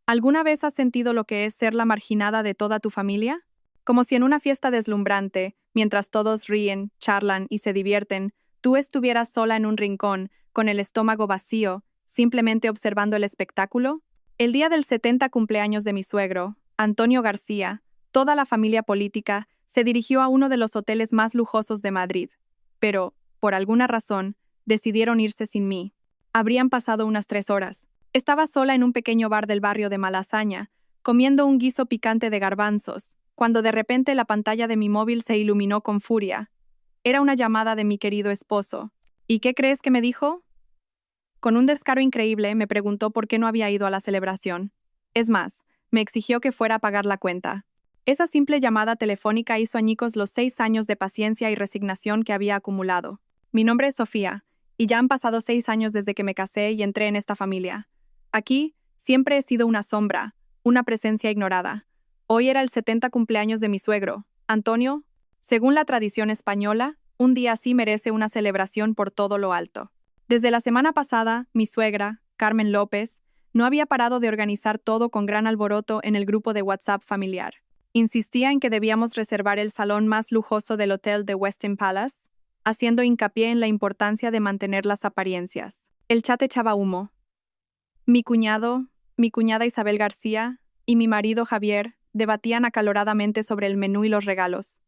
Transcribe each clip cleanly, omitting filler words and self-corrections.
¿Alguna vez has sentido lo que es ser la marginada de toda tu familia? Como si en una fiesta deslumbrante, mientras todos ríen, charlan y se divierten, tú estuvieras sola en un rincón, con el estómago vacío, simplemente observando el espectáculo. El día del 70 cumpleaños de mi suegro, Antonio García, toda la familia política se dirigió a uno de los hoteles más lujosos de Madrid. Pero, por alguna razón, decidieron irse sin mí. Habrían pasado unas 3 horas. Estaba sola en un pequeño bar del barrio de Malasaña, comiendo un guiso picante de garbanzos, cuando de repente la pantalla de mi móvil se iluminó con furia. Era una llamada de mi querido esposo. ¿Y qué crees que me dijo? Con un descaro increíble me preguntó por qué no había ido a la celebración. Es más, me exigió que fuera a pagar la cuenta. Esa simple llamada telefónica hizo añicos los 6 años de paciencia y resignación que había acumulado. Mi nombre es Sofía, y ya han pasado 6 años desde que me casé y entré en esta familia. Aquí, siempre he sido una sombra, una presencia ignorada. Hoy era el 70 cumpleaños de mi suegro, Antonio. Según la tradición española, un día así merece una celebración por todo lo alto. Desde la semana pasada, mi suegra, Carmen López, no había parado de organizar todo con gran alboroto en el grupo de WhatsApp familiar. Insistía en que debíamos reservar el salón más lujoso del hotel de Westin Palace, haciendo hincapié en la importancia de mantener las apariencias. El chat echaba humo. Mi cuñado, mi cuñada Isabel García y mi marido Javier debatían acaloradamente sobre el menú y los regalos.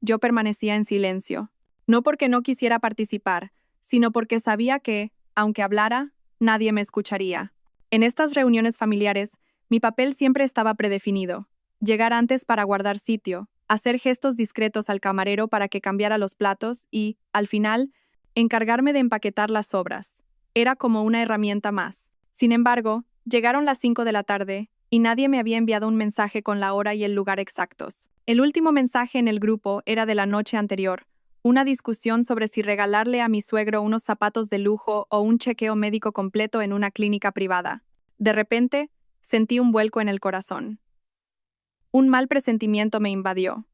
Yo permanecía en silencio, no porque no quisiera participar, sino porque sabía que, aunque hablara, nadie me escucharía. En estas reuniones familiares, mi papel siempre estaba predefinido: llegar antes para guardar sitio, hacer gestos discretos al camarero para que cambiara los platos y, al final, encargarme de empaquetar las sobras. Era como una herramienta más. Sin embargo, llegaron las 5 de la tarde y nadie me había enviado un mensaje con la hora y el lugar exactos. El último mensaje en el grupo era de la noche anterior, una discusión sobre si regalarle a mi suegro unos zapatos de lujo o un chequeo médico completo en una clínica privada. De repente, sentí un vuelco en el corazón. Un mal presentimiento me invadió.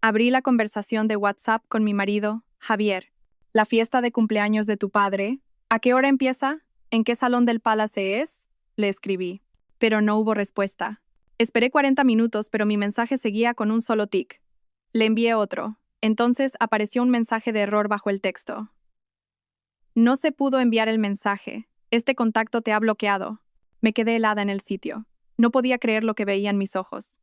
Abrí la conversación de WhatsApp con mi marido, Javier. ¿La fiesta de cumpleaños de tu padre? ¿A qué hora empieza? ¿En qué salón del Palace es? Le escribí. Pero no hubo respuesta. Esperé 40 minutos, pero mi mensaje seguía con un solo tic. Le envié otro. Entonces apareció un mensaje de error bajo el texto. No se pudo enviar el mensaje. Este contacto te ha bloqueado. Me quedé helada en el sitio. No podía creer lo que veía en mis ojos.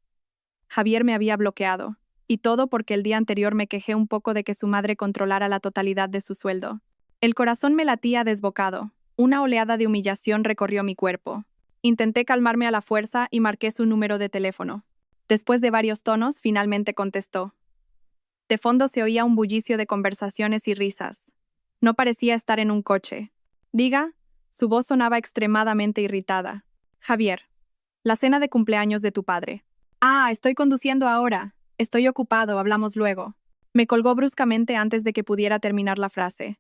Javier me había bloqueado. Y todo porque el día anterior me quejé un poco de que su madre controlara la totalidad de su sueldo. El corazón me latía desbocado. Una oleada de humillación recorrió mi cuerpo. Intenté calmarme a la fuerza y marqué su número de teléfono. Después de varios tonos, finalmente contestó. De fondo se oía un bullicio de conversaciones y risas. No parecía estar en un coche. Diga, su voz sonaba extremadamente irritada. Javier, la cena de cumpleaños de tu padre. Ah, estoy conduciendo ahora. Estoy ocupado, hablamos luego. Me colgó bruscamente antes de que pudiera terminar la frase.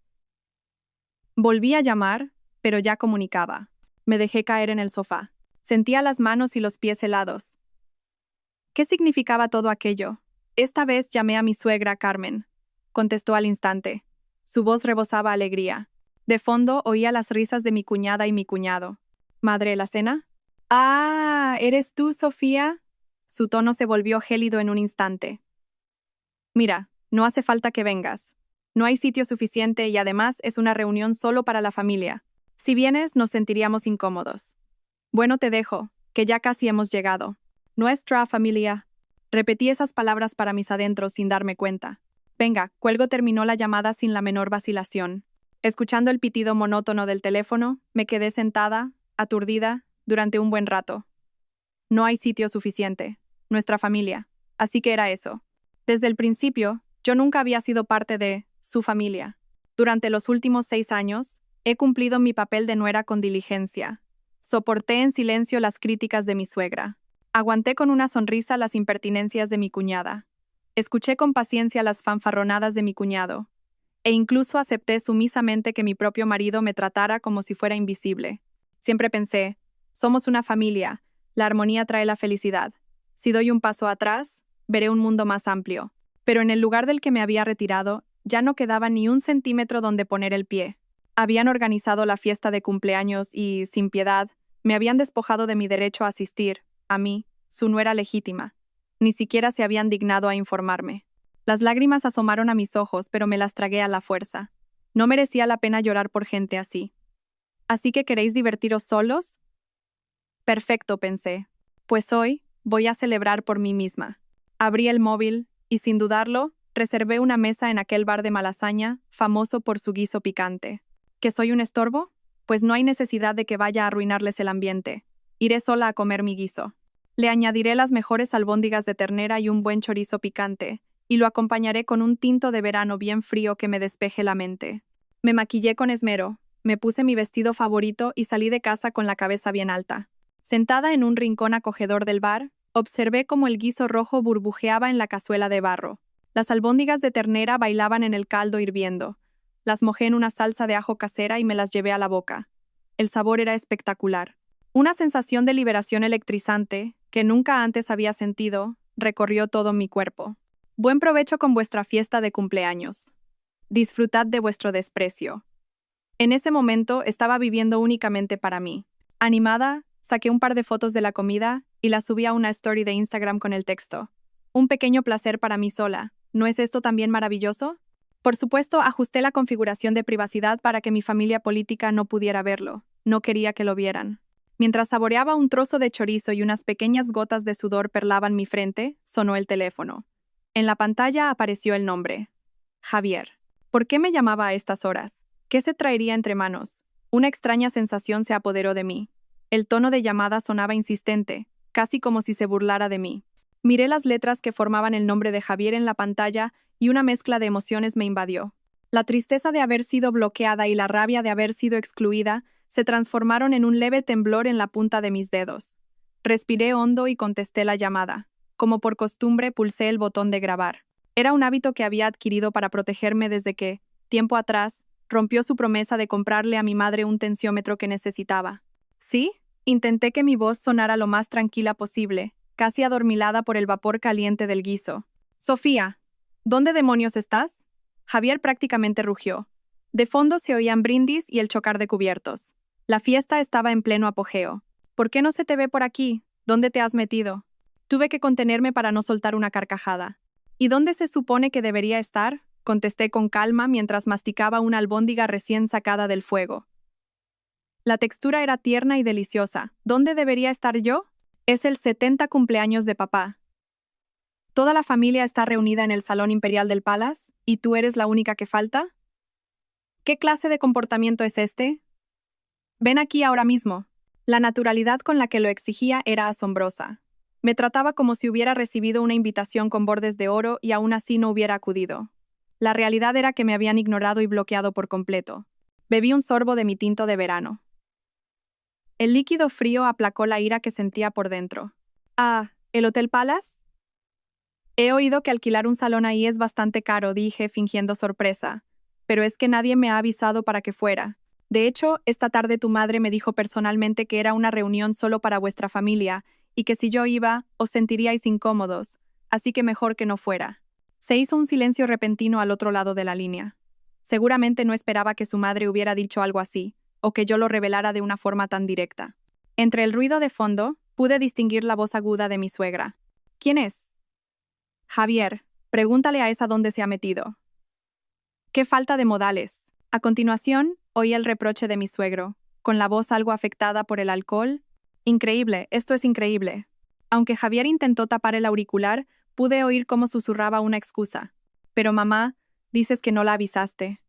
Volví a llamar, pero ya comunicaba. Me dejé caer en el sofá. Sentía las manos y los pies helados. ¿Qué significaba todo aquello? Esta vez llamé a mi suegra, Carmen. Contestó al instante. Su voz rebosaba alegría. De fondo oía las risas de mi cuñada y mi cuñado. ¿Madre, la cena? Ah, ¿eres tú, Sofía? Su tono se volvió gélido en un instante. Mira, no hace falta que vengas. No hay sitio suficiente y además es una reunión solo para la familia. Si vienes, nos sentiríamos incómodos. Bueno, te dejo, que ya casi hemos llegado. Nuestra familia. Repetí esas palabras para mis adentros sin darme cuenta. Venga, cuelgo. Terminó la llamada sin la menor vacilación. Escuchando el pitido monótono del teléfono, me quedé sentada, aturdida, durante un buen rato. No hay sitio suficiente. Nuestra familia. Así que era eso. Desde el principio, yo nunca había sido parte de su familia. Durante los últimos 6 años, he cumplido mi papel de nuera con diligencia. Soporté en silencio las críticas de mi suegra. Aguanté con una sonrisa las impertinencias de mi cuñada. Escuché con paciencia las fanfarronadas de mi cuñado. E incluso acepté sumisamente que mi propio marido me tratara como si fuera invisible. Siempre pensé, somos una familia, la armonía trae la felicidad. Si doy un paso atrás, veré un mundo más amplio. Pero en el lugar del que me había retirado, ya no quedaba ni un centímetro donde poner el pie. Habían organizado la fiesta de cumpleaños y, sin piedad, Me habían despojado de mi derecho a asistir, a mí, su nuera legítima. Ni siquiera se habían dignado a informarme. Las lágrimas asomaron a mis ojos, pero me las tragué a la fuerza. No merecía la pena llorar por gente así. ¿Así que queréis divertiros solos? Perfecto, pensé. Pues hoy voy a celebrar por mí misma. Abrí el móvil y, sin dudarlo, reservé una mesa en aquel bar de Malasaña, famoso por su guiso picante. ¿Que soy un estorbo? Pues no hay necesidad de que vaya a arruinarles el ambiente. Iré sola a comer mi guiso. Le añadiré las mejores albóndigas de ternera y un buen chorizo picante, y lo acompañaré con un tinto de verano bien frío que me despeje la mente. Me maquillé con esmero, me puse mi vestido favorito y salí de casa con la cabeza bien alta. Sentada en un rincón acogedor del bar, observé cómo el guiso rojo burbujeaba en la cazuela de barro. Las albóndigas de ternera bailaban en el caldo hirviendo. Las mojé en una salsa de ajo casera y me las llevé a la boca. El sabor era espectacular. Una sensación de liberación electrizante, que nunca antes había sentido, recorrió todo mi cuerpo. Buen provecho con vuestra fiesta de cumpleaños. Disfrutad de vuestro desprecio. En ese momento estaba viviendo únicamente para mí. Animada, saqué un par de fotos de la comida y las subí a una story de Instagram con el texto: un pequeño placer para mí sola. ¿No es esto también maravilloso? Por supuesto, ajusté la configuración de privacidad para que mi familia política no pudiera verlo. No quería que lo vieran. Mientras saboreaba un trozo de chorizo y unas pequeñas gotas de sudor perlaban mi frente, sonó el teléfono. En la pantalla apareció el nombre: Javier. ¿Por qué me llamaba a estas horas? ¿Qué se traería entre manos? Una extraña sensación se apoderó de mí. El tono de llamada sonaba insistente, casi como si se burlara de mí. Miré las letras que formaban el nombre de Javier en la pantalla y una mezcla de emociones me invadió. La tristeza de haber sido bloqueada y la rabia de haber sido excluida se transformaron en un leve temblor en la punta de mis dedos. Respiré hondo y contesté la llamada. Como por costumbre, pulsé el botón de grabar. Era un hábito que había adquirido para protegerme desde que, tiempo atrás, rompió su promesa de comprarle a mi madre un tensiómetro que necesitaba. ¿Sí? Intenté que mi voz sonara lo más tranquila posible, casi adormilada por el vapor caliente del guiso. Sofía, ¿dónde demonios estás? Javier prácticamente rugió. De fondo se oían brindis y el chocar de cubiertos. La fiesta estaba en pleno apogeo. ¿Por qué no se te ve por aquí? ¿Dónde te has metido? Tuve que contenerme para no soltar una carcajada. ¿Y dónde se supone que debería estar? Contesté con calma mientras masticaba una albóndiga recién sacada del fuego. La textura era tierna y deliciosa. ¿Dónde debería estar yo? Es el 70 cumpleaños de papá. Toda la familia está reunida en el Salón Imperial del Palace, ¿y tú eres la única que falta? ¿Qué clase de comportamiento es este? Ven aquí ahora mismo. La naturalidad con la que lo exigía era asombrosa. Me trataba como si hubiera recibido una invitación con bordes de oro y aún así no hubiera acudido. La realidad era que me habían ignorado y bloqueado por completo. Bebí un sorbo de mi tinto de verano. El líquido frío aplacó la ira que sentía por dentro. Ah, ¿el Hotel Palace? He oído que alquilar un salón ahí es bastante caro, dije, fingiendo sorpresa. Pero es que nadie me ha avisado para que fuera. De hecho, esta tarde tu madre me dijo personalmente que era una reunión solo para vuestra familia, y que si yo iba, os sentiríais incómodos, así que mejor que no fuera. Se hizo un silencio repentino al otro lado de la línea. Seguramente no esperaba que su madre hubiera dicho algo así, o que yo lo revelara de una forma tan directa. Entre el ruido de fondo, pude distinguir la voz aguda de mi suegra. ¿Quién es? Javier, pregúntale a esa dónde se ha metido. ¡Qué falta de modales! A continuación, oí el reproche de mi suegro, con la voz algo afectada por el alcohol. Increíble, esto es increíble. Aunque Javier intentó tapar el auricular, pude oír cómo susurraba una excusa. Pero mamá, dices que no la avisaste.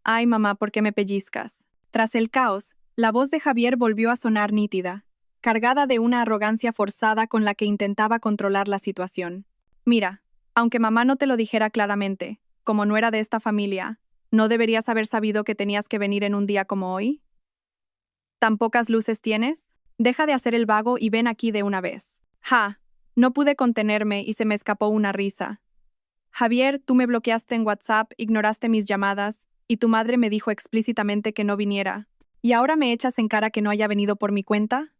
Ay, mamá, ¿por qué me pellizcas? Tras el caos, la voz de Javier volvió a sonar nítida, cargada de una arrogancia forzada con la que intentaba controlar la situación. Mira, aunque mamá no te lo dijera claramente, como no era de esta familia, ¿no deberías haber sabido que tenías que venir en un día como hoy? ¿Tan pocas luces tienes? Deja de hacer el vago y ven aquí de una vez. Ja, no pude contenerme y se me escapó una risa. Javier, tú me bloqueaste en WhatsApp, ignoraste mis llamadas, y tu madre me dijo explícitamente que no viniera. ¿Y ahora me echas en cara que no haya venido por mi cuenta?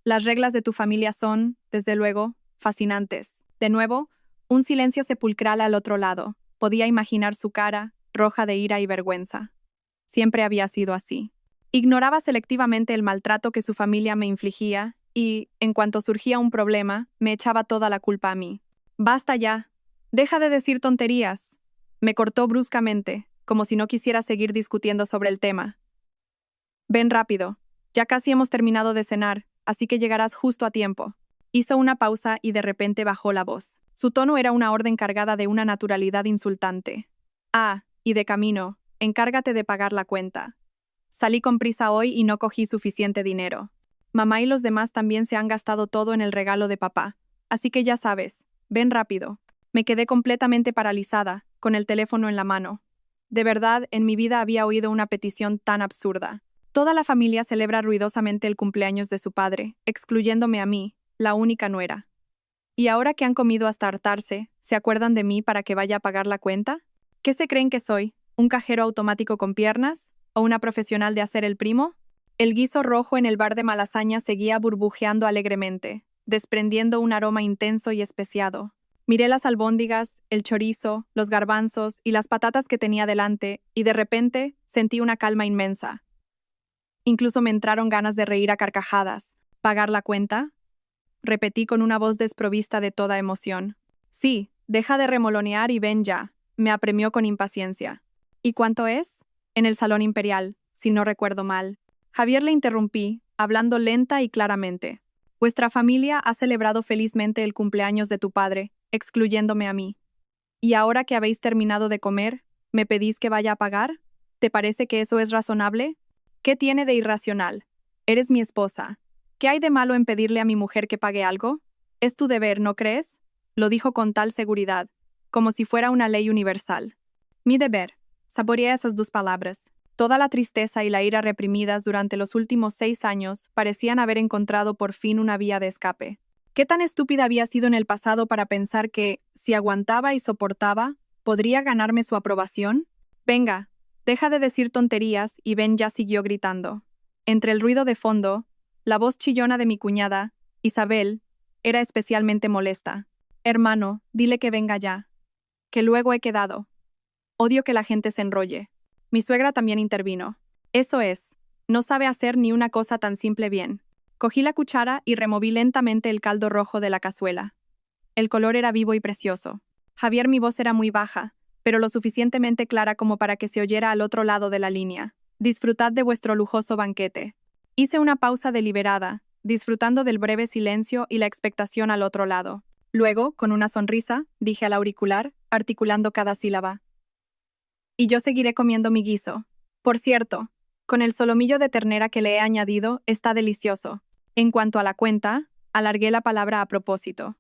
Las reglas de tu familia son, desde luego, fascinantes. De nuevo, un silencio sepulcral al otro lado. Podía imaginar su cara, roja de ira y vergüenza. Siempre había sido así. Ignoraba selectivamente el maltrato que su familia me infligía y, en cuanto surgía un problema, me echaba toda la culpa a mí. «Basta ya. Deja de decir tonterías», me cortó bruscamente, como si no quisiera seguir discutiendo sobre el tema. «Ven rápido. Ya casi hemos terminado de cenar, así que llegarás justo a tiempo». Hizo una pausa y de repente bajó la voz. Su tono era una orden cargada de una naturalidad insultante. «Ah, y de camino, encárgate de pagar la cuenta. Salí con prisa hoy y no cogí suficiente dinero. Mamá y los demás también se han gastado todo en el regalo de papá, así que ya sabes, ven rápido». Me quedé completamente paralizada, con el teléfono en la mano. De verdad, en mi vida había oído una petición tan absurda. Toda la familia celebra ruidosamente el cumpleaños de su padre, excluyéndome a mí, la única nuera. Y ahora que han comido hasta hartarse, ¿se acuerdan de mí para que vaya a pagar la cuenta? ¿Qué se creen que soy? ¿Un cajero automático con piernas? ¿O una profesional de hacer el primo? El guiso rojo en el bar de Malasaña seguía burbujeando alegremente, desprendiendo un aroma intenso y especiado. Miré las albóndigas, el chorizo, los garbanzos y las patatas que tenía delante, y de repente sentí una calma inmensa. Incluso me entraron ganas de reír a carcajadas. ¿Pagar la cuenta?, repetí con una voz desprovista de toda emoción. «Sí, deja de remolonear y ven ya», me apremió con impaciencia. «¿Y cuánto es?». «En el Salón Imperial, si no recuerdo mal». Javier le interrumpí, hablando lenta y claramente. «Vuestra familia ha celebrado felizmente el cumpleaños de tu padre, excluyéndome a mí. Y ahora que habéis terminado de comer, ¿me pedís que vaya a pagar? ¿Te parece que eso es razonable? ¿Qué tiene de irracional? Eres mi esposa. ¿Qué hay de malo en pedirle a mi mujer que pague algo? Es tu deber, ¿no crees?», lo dijo con tal seguridad, como si fuera una ley universal. «Mi deber», saboreé esas dos palabras. Toda la tristeza y la ira reprimidas durante los últimos 6 años parecían haber encontrado por fin una vía de escape. ¿Qué tan estúpida había sido en el pasado para pensar que, si aguantaba y soportaba, podría ganarme su aprobación? «Venga, deja de decir tonterías», y Ben ya siguió gritando. Entre el ruido de fondo, la voz chillona de mi cuñada, Isabel, era especialmente molesta. «Hermano, dile que venga ya. Que luego he quedado. Odio que la gente se enrolle». Mi suegra también intervino. «Eso es. No sabe hacer ni una cosa tan simple bien». Cogí la cuchara y removí lentamente el caldo rojo de la cazuela. El color era vivo y precioso. Javier, mi voz era muy baja, pero lo suficientemente clara como para que se oyera al otro lado de la línea. «Disfrutad de vuestro lujoso banquete». Hice una pausa deliberada, disfrutando del breve silencio y la expectación al otro lado. Luego, con una sonrisa, dije al auricular, articulando cada sílaba: «Y yo seguiré comiendo mi guiso. Por cierto, con el solomillo de ternera que le he añadido, está delicioso». En cuanto a la cuenta, alargué la palabra a propósito.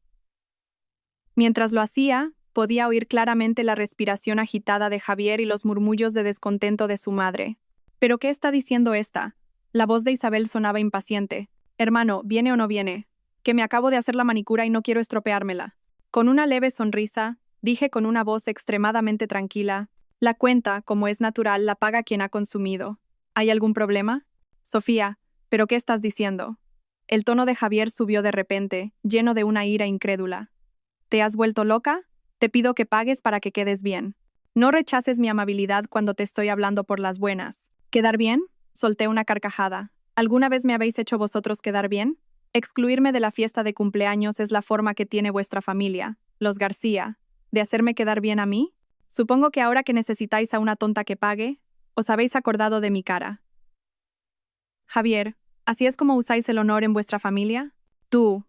Mientras lo hacía, podía oír claramente la respiración agitada de Javier y los murmullos de descontento de su madre. «¿Pero qué está diciendo esta?». La voz de Isabel sonaba impaciente. «Hermano, ¿viene o no viene? Que me acabo de hacer la manicura y no quiero estropeármela». Con una leve sonrisa, dije con una voz extremadamente tranquila: «La cuenta, como es natural, la paga quien ha consumido. ¿Hay algún problema?». «Sofía, ¿pero qué estás diciendo?». El tono de Javier subió de repente, lleno de una ira incrédula. «¿Te has vuelto loca? Te pido que pagues para que quedes bien. No rechaces mi amabilidad cuando te estoy hablando por las buenas». «¿Quedar bien?». Solté una carcajada. «¿Alguna vez me habéis hecho vosotros quedar bien? Excluirme de la fiesta de cumpleaños es la forma que tiene vuestra familia, los García, de hacerme quedar bien a mí. Supongo que ahora que necesitáis a una tonta que pague, os habéis acordado de mi cara». «Javier, ¿así es como usáis el honor en vuestra familia?». «Tú».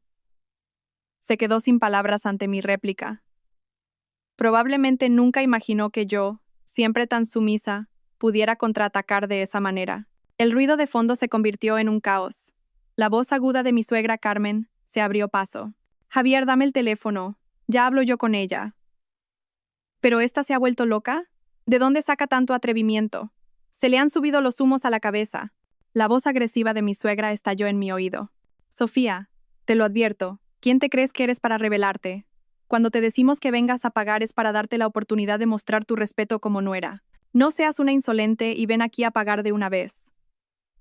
Se quedó sin palabras ante mi réplica. Probablemente nunca imaginó que yo, siempre tan sumisa, pudiera contraatacar de esa manera. El ruido de fondo se convirtió en un caos. La voz aguda de mi suegra Carmen se abrió paso. «Javier, dame el teléfono. Ya hablo yo con ella». «¿Pero esta se ha vuelto loca? ¿De dónde saca tanto atrevimiento? Se le han subido los humos a la cabeza». La voz agresiva de mi suegra estalló en mi oído. «Sofía, te lo advierto, ¿quién te crees que eres para rebelarte? Cuando te decimos que vengas a pagar es para darte la oportunidad de mostrar tu respeto como nuera. No seas una insolente y ven aquí a pagar de una vez.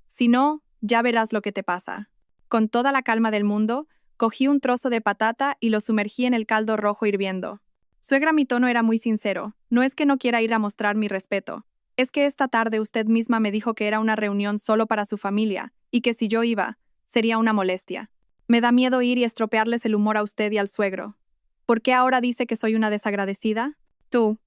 Si no, ya verás lo que te pasa». Con toda la calma del mundo, cogí un trozo de patata y lo sumergí en el caldo rojo hirviendo. «Suegra, mi tono era muy sincero. No es que no quiera ir a mostrar mi respeto. Es que esta tarde usted misma me dijo que era una reunión solo para su familia, y que si yo iba, sería una molestia. Me da miedo ir y estropearles el humor a usted y al suegro. ¿Por qué ahora dice que soy una desagradecida? Tú,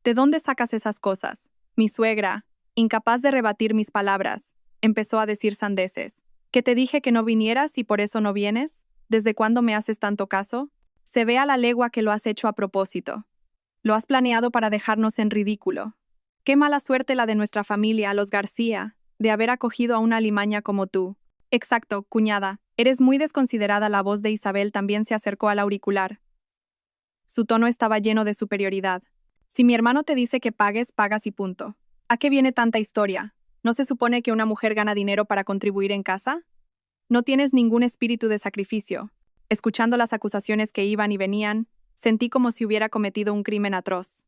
¿de dónde sacas esas cosas? Mi suegra, incapaz de rebatir mis palabras, empezó a decir sandeces. ¿Que te dije que no vinieras y por eso no vienes? ¿Desde cuándo me haces tanto caso? Se ve a la legua que lo has hecho a propósito. Lo has planeado para dejarnos en ridículo. Qué mala suerte la de nuestra familia, los García, de haber acogido a una alimaña como tú. Exacto, cuñada. Eres muy desconsiderada. La voz de Isabel también se acercó al auricular. Su tono estaba lleno de superioridad. Si mi hermano te dice que pagues, pagas y punto. ¿A qué viene tanta historia? ¿No se supone que una mujer gana dinero para contribuir en casa? No tienes ningún espíritu de sacrificio. Escuchando las acusaciones que iban y venían, sentí como si hubiera cometido un crimen atroz.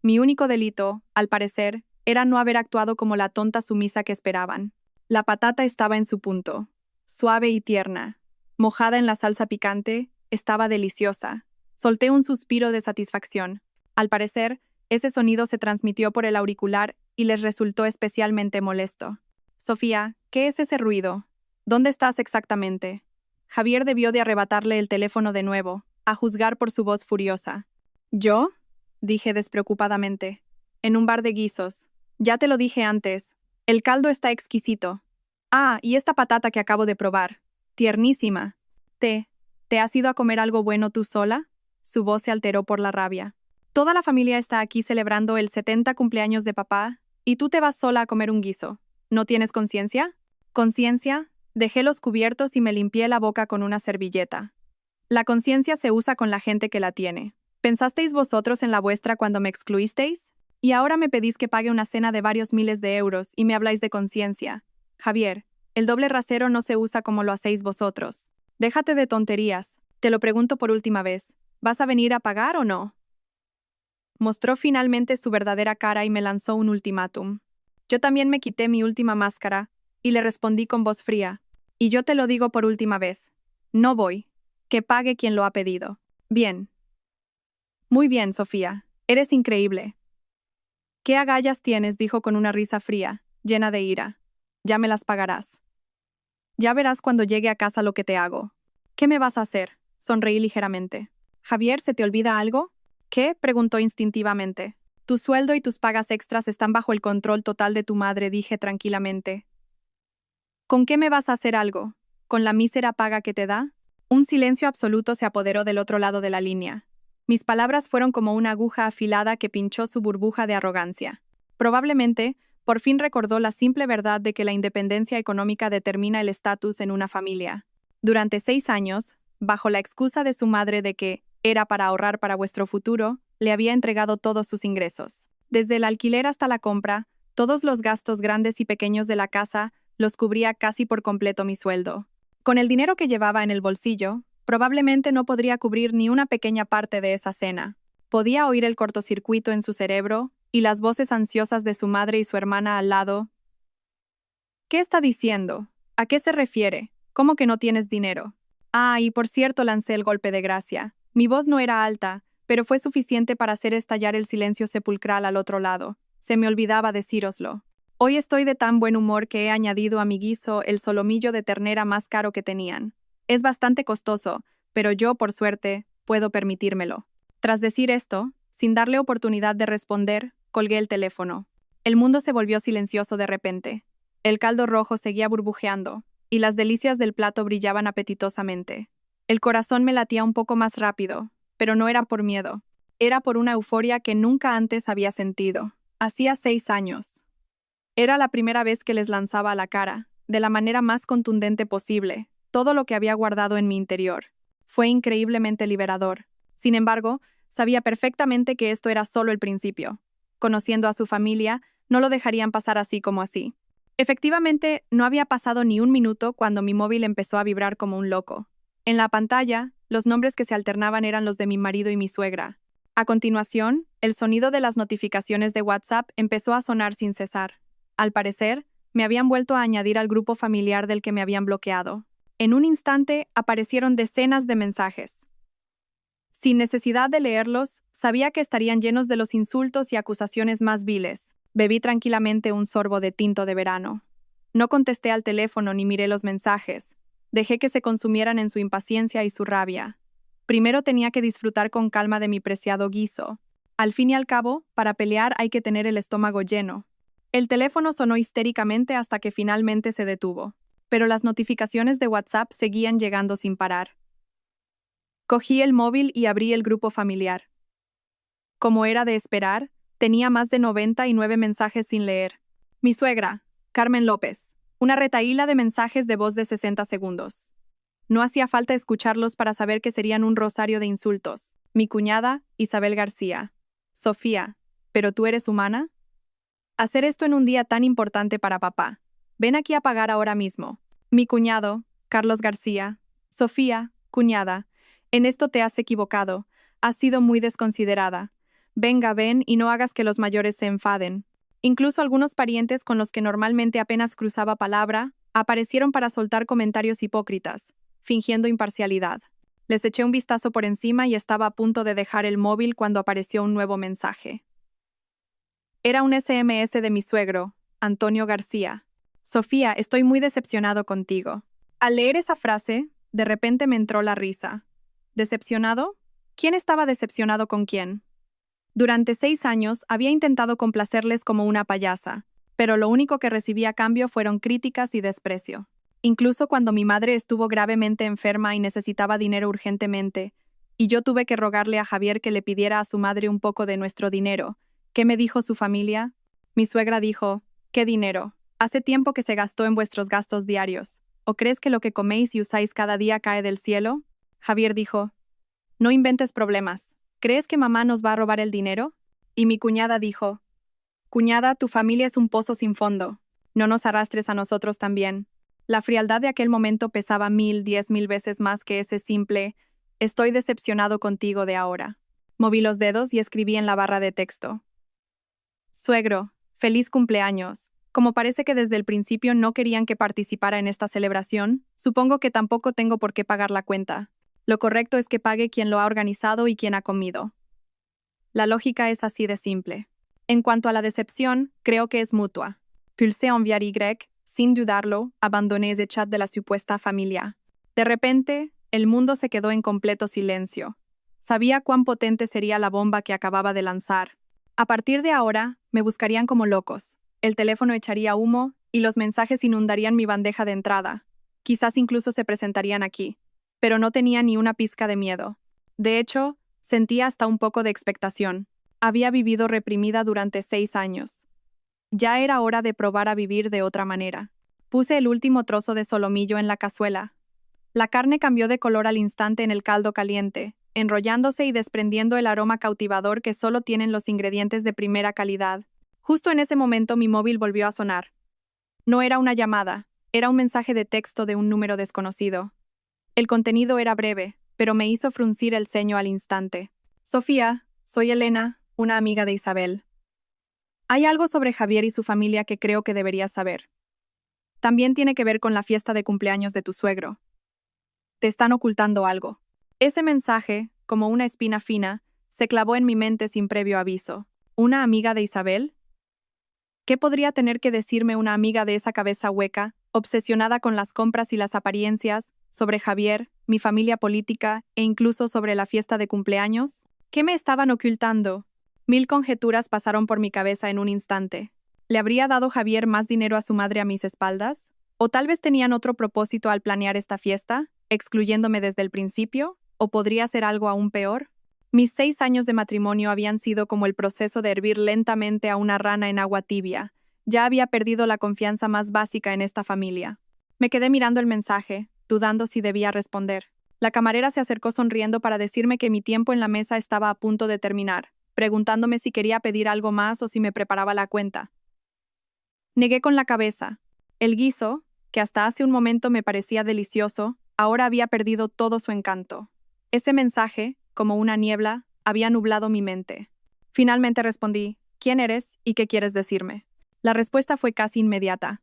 Mi único delito, al parecer, era no haber actuado como la tonta sumisa que esperaban. La patata estaba en su punto, suave y tierna. Mojada en la salsa picante, estaba deliciosa. Solté un suspiro de satisfacción. Al parecer, ese sonido se transmitió por el auricular y les resultó especialmente molesto. Sofía, ¿qué es ese ruido? ¿Dónde estás exactamente? Javier debió de arrebatarle el teléfono de nuevo, a juzgar por su voz furiosa. ¿Yo? Dije despreocupadamente. En un bar de guisos. Ya te lo dije antes. El caldo está exquisito. Ah, y esta patata que acabo de probar. Tiernísima. ¿Te has ido a comer algo bueno tú sola? Su voz se alteró por la rabia. Toda la familia está aquí celebrando el 70 cumpleaños de papá, y tú te vas sola a comer un guiso. ¿No tienes conciencia? ¿Conciencia? Dejé los cubiertos y me limpié la boca con una servilleta. La conciencia se usa con la gente que la tiene. ¿Pensasteis vosotros en la vuestra cuando me excluisteis? Y ahora me pedís que pague una cena de varios miles de euros y me habláis de conciencia. Javier, el doble rasero no se usa como lo hacéis vosotros. Déjate de tonterías. Te lo pregunto por última vez. ¿Vas a venir a pagar o no? Mostró finalmente su verdadera cara y me lanzó un ultimátum. Yo también me quité mi última máscara y le respondí con voz fría. Y yo te lo digo por última vez. No voy. Que pague quien lo ha pedido. Bien. Muy bien, Sofía. Eres increíble. ¿Qué agallas tienes? Dijo con una risa fría, llena de ira. Ya me las pagarás. Ya verás cuando llegue a casa lo que te hago. ¿Qué me vas a hacer? Sonreí ligeramente. Javier, ¿se te olvida algo? ¿Qué? Preguntó instintivamente. Tu sueldo y tus pagas extras están bajo el control total de tu madre, dije tranquilamente. ¿Con qué me vas a hacer algo? ¿Con la mísera paga que te da? Un silencio absoluto se apoderó del otro lado de la línea. Mis palabras fueron como una aguja afilada que pinchó su burbuja de arrogancia. Probablemente, por fin recordó la simple verdad de que la independencia económica determina el estatus en una familia. Durante 6 años, bajo la excusa de su madre de que era para ahorrar para vuestro futuro, le había entregado todos sus ingresos. Desde el alquiler hasta la compra, todos los gastos grandes y pequeños de la casa los cubría casi por completo mi sueldo. Con el dinero que llevaba en el bolsillo, probablemente no podría cubrir ni una pequeña parte de esa cena. Podía oír el cortocircuito en su cerebro y las voces ansiosas de su madre y su hermana al lado. ¿Qué está diciendo? ¿A qué se refiere? ¿Cómo que no tienes dinero? Ah, y por cierto lancé el golpe de gracia. Mi voz no era alta, pero fue suficiente para hacer estallar el silencio sepulcral al otro lado. Se me olvidaba decíroslo. Hoy estoy de tan buen humor que he añadido a mi guiso el solomillo de ternera más caro que tenían. Es bastante costoso, pero yo, por suerte, puedo permitírmelo. Tras decir esto, sin darle oportunidad de responder, colgué el teléfono. El mundo se volvió silencioso de repente. El caldo rojo seguía burbujeando, y las delicias del plato brillaban apetitosamente. El corazón me latía un poco más rápido, pero no era por miedo. Era por una euforia que nunca antes había sentido. Hacía 6 años. Era la primera vez que les lanzaba a la cara, de la manera más contundente posible, todo lo que había guardado en mi interior. Fue increíblemente liberador. Sin embargo, sabía perfectamente que esto era solo el principio. Conociendo a su familia, no lo dejarían pasar así como así. Efectivamente, no había pasado ni un minuto cuando mi móvil empezó a vibrar como un loco. En la pantalla, los nombres que se alternaban eran los de mi marido y mi suegra. A continuación, el sonido de las notificaciones de WhatsApp empezó a sonar sin cesar. Al parecer, me habían vuelto a añadir al grupo familiar del que me habían bloqueado. En un instante, aparecieron decenas de mensajes. Sin necesidad de leerlos, sabía que estarían llenos de los insultos y acusaciones más viles. Bebí tranquilamente un sorbo de tinto de verano. No contesté al teléfono ni miré los mensajes. Dejé que se consumieran en su impaciencia y su rabia. Primero tenía que disfrutar con calma de mi preciado guiso. Al fin y al cabo, para pelear hay que tener el estómago lleno. El teléfono sonó histéricamente hasta que finalmente se detuvo, pero las notificaciones de WhatsApp seguían llegando sin parar. Cogí el móvil y abrí el grupo familiar. Como era de esperar, tenía más de 99 mensajes sin leer. Mi suegra, Carmen López. Una retahíla de mensajes de voz de 60 segundos. No hacía falta escucharlos para saber que serían un rosario de insultos. Mi cuñada, Isabel García. Sofía, ¿pero tú eres humana? Hacer esto en un día tan importante para papá. Ven aquí a pagar ahora mismo. Mi cuñado, Carlos García. Sofía, cuñada. En esto te has equivocado. Has sido muy desconsiderada. Venga, ven y no hagas que los mayores se enfaden. Incluso algunos parientes con los que normalmente apenas cruzaba palabra, aparecieron para soltar comentarios hipócritas, fingiendo imparcialidad. Les eché un vistazo por encima y estaba a punto de dejar el móvil cuando apareció un nuevo mensaje. Era un SMS de mi suegro, Antonio García. Sofía, estoy muy decepcionado contigo. Al leer esa frase, de repente me entró la risa. ¿Decepcionado? ¿Quién estaba decepcionado con quién? Durante 6 años había intentado complacerles como una payasa, pero lo único que recibí a cambio fueron críticas y desprecio. Incluso cuando mi madre estuvo gravemente enferma y necesitaba dinero urgentemente, y yo tuve que rogarle a Javier que le pidiera a su madre un poco de nuestro dinero. ¿Qué me dijo su familia? Mi suegra dijo, ¿qué dinero? Hace tiempo que se gastó en vuestros gastos diarios. ¿O crees que lo que coméis y usáis cada día cae del cielo? Javier dijo, no inventes problemas. ¿Crees que mamá nos va a robar el dinero? Y mi cuñada dijo, cuñada, tu familia es un pozo sin fondo. No nos arrastres a nosotros también. La frialdad de aquel momento pesaba 1000 veces más que ese simple, estoy decepcionado contigo de ahora. Moví los dedos y escribí en la barra de texto. Suegro, feliz cumpleaños. Como parece que desde el principio no querían que participara en esta celebración, supongo que tampoco tengo por qué pagar la cuenta. Lo correcto es que pague quien lo ha organizado y quien ha comido. La lógica es así de simple. En cuanto a la decepción, creo que es mutua. Pulsé enviar Y, sin dudarlo, abandoné ese chat de la supuesta familia. De repente, el mundo se quedó en completo silencio. Sabía cuán potente sería la bomba que acababa de lanzar. A partir de ahora, me buscarían como locos. El teléfono echaría humo y los mensajes inundarían mi bandeja de entrada. Quizás incluso se presentarían aquí. Pero no tenía ni una pizca de miedo. De hecho, sentía hasta un poco de expectación. Había vivido reprimida durante 6 años. Ya era hora de probar a vivir de otra manera. Puse el último trozo de solomillo en la cazuela. La carne cambió de color al instante en el caldo caliente, enrollándose y desprendiendo el aroma cautivador que solo tienen los ingredientes de primera calidad. Justo en ese momento mi móvil volvió a sonar. No era una llamada, era un mensaje de texto de un número desconocido. El contenido era breve, pero me hizo fruncir el ceño al instante. Sofía, soy Elena, una amiga de Isabel. Hay algo sobre Javier y su familia que creo que deberías saber. También tiene que ver con la fiesta de cumpleaños de tu suegro. Te están ocultando algo. Ese mensaje, como una espina fina, se clavó en mi mente sin previo aviso. ¿Una amiga de Isabel? ¿Qué podría tener que decirme una amiga de esa cabeza hueca, obsesionada con las compras y las apariencias, sobre Javier, mi familia política e incluso sobre la fiesta de cumpleaños? ¿Qué me estaban ocultando? 1000 conjeturas pasaron por mi cabeza en un instante. ¿Le habría dado Javier más dinero a su madre a mis espaldas? ¿O tal vez tenían otro propósito al planear esta fiesta, excluyéndome desde el principio? ¿O podría ser algo aún peor? Mis 6 años de matrimonio habían sido como el proceso de hervir lentamente a una rana en agua tibia. Ya había perdido la confianza más básica en esta familia. Me quedé mirando el mensaje, dudando si debía responder. La camarera se acercó sonriendo para decirme que mi tiempo en la mesa estaba a punto de terminar, preguntándome si quería pedir algo más o si me preparaba la cuenta. Negué con la cabeza. El guiso, que hasta hace un momento me parecía delicioso, ahora había perdido todo su encanto. Ese mensaje, como una niebla, había nublado mi mente. Finalmente respondí, ¿quién eres y qué quieres decirme? La respuesta fue casi inmediata.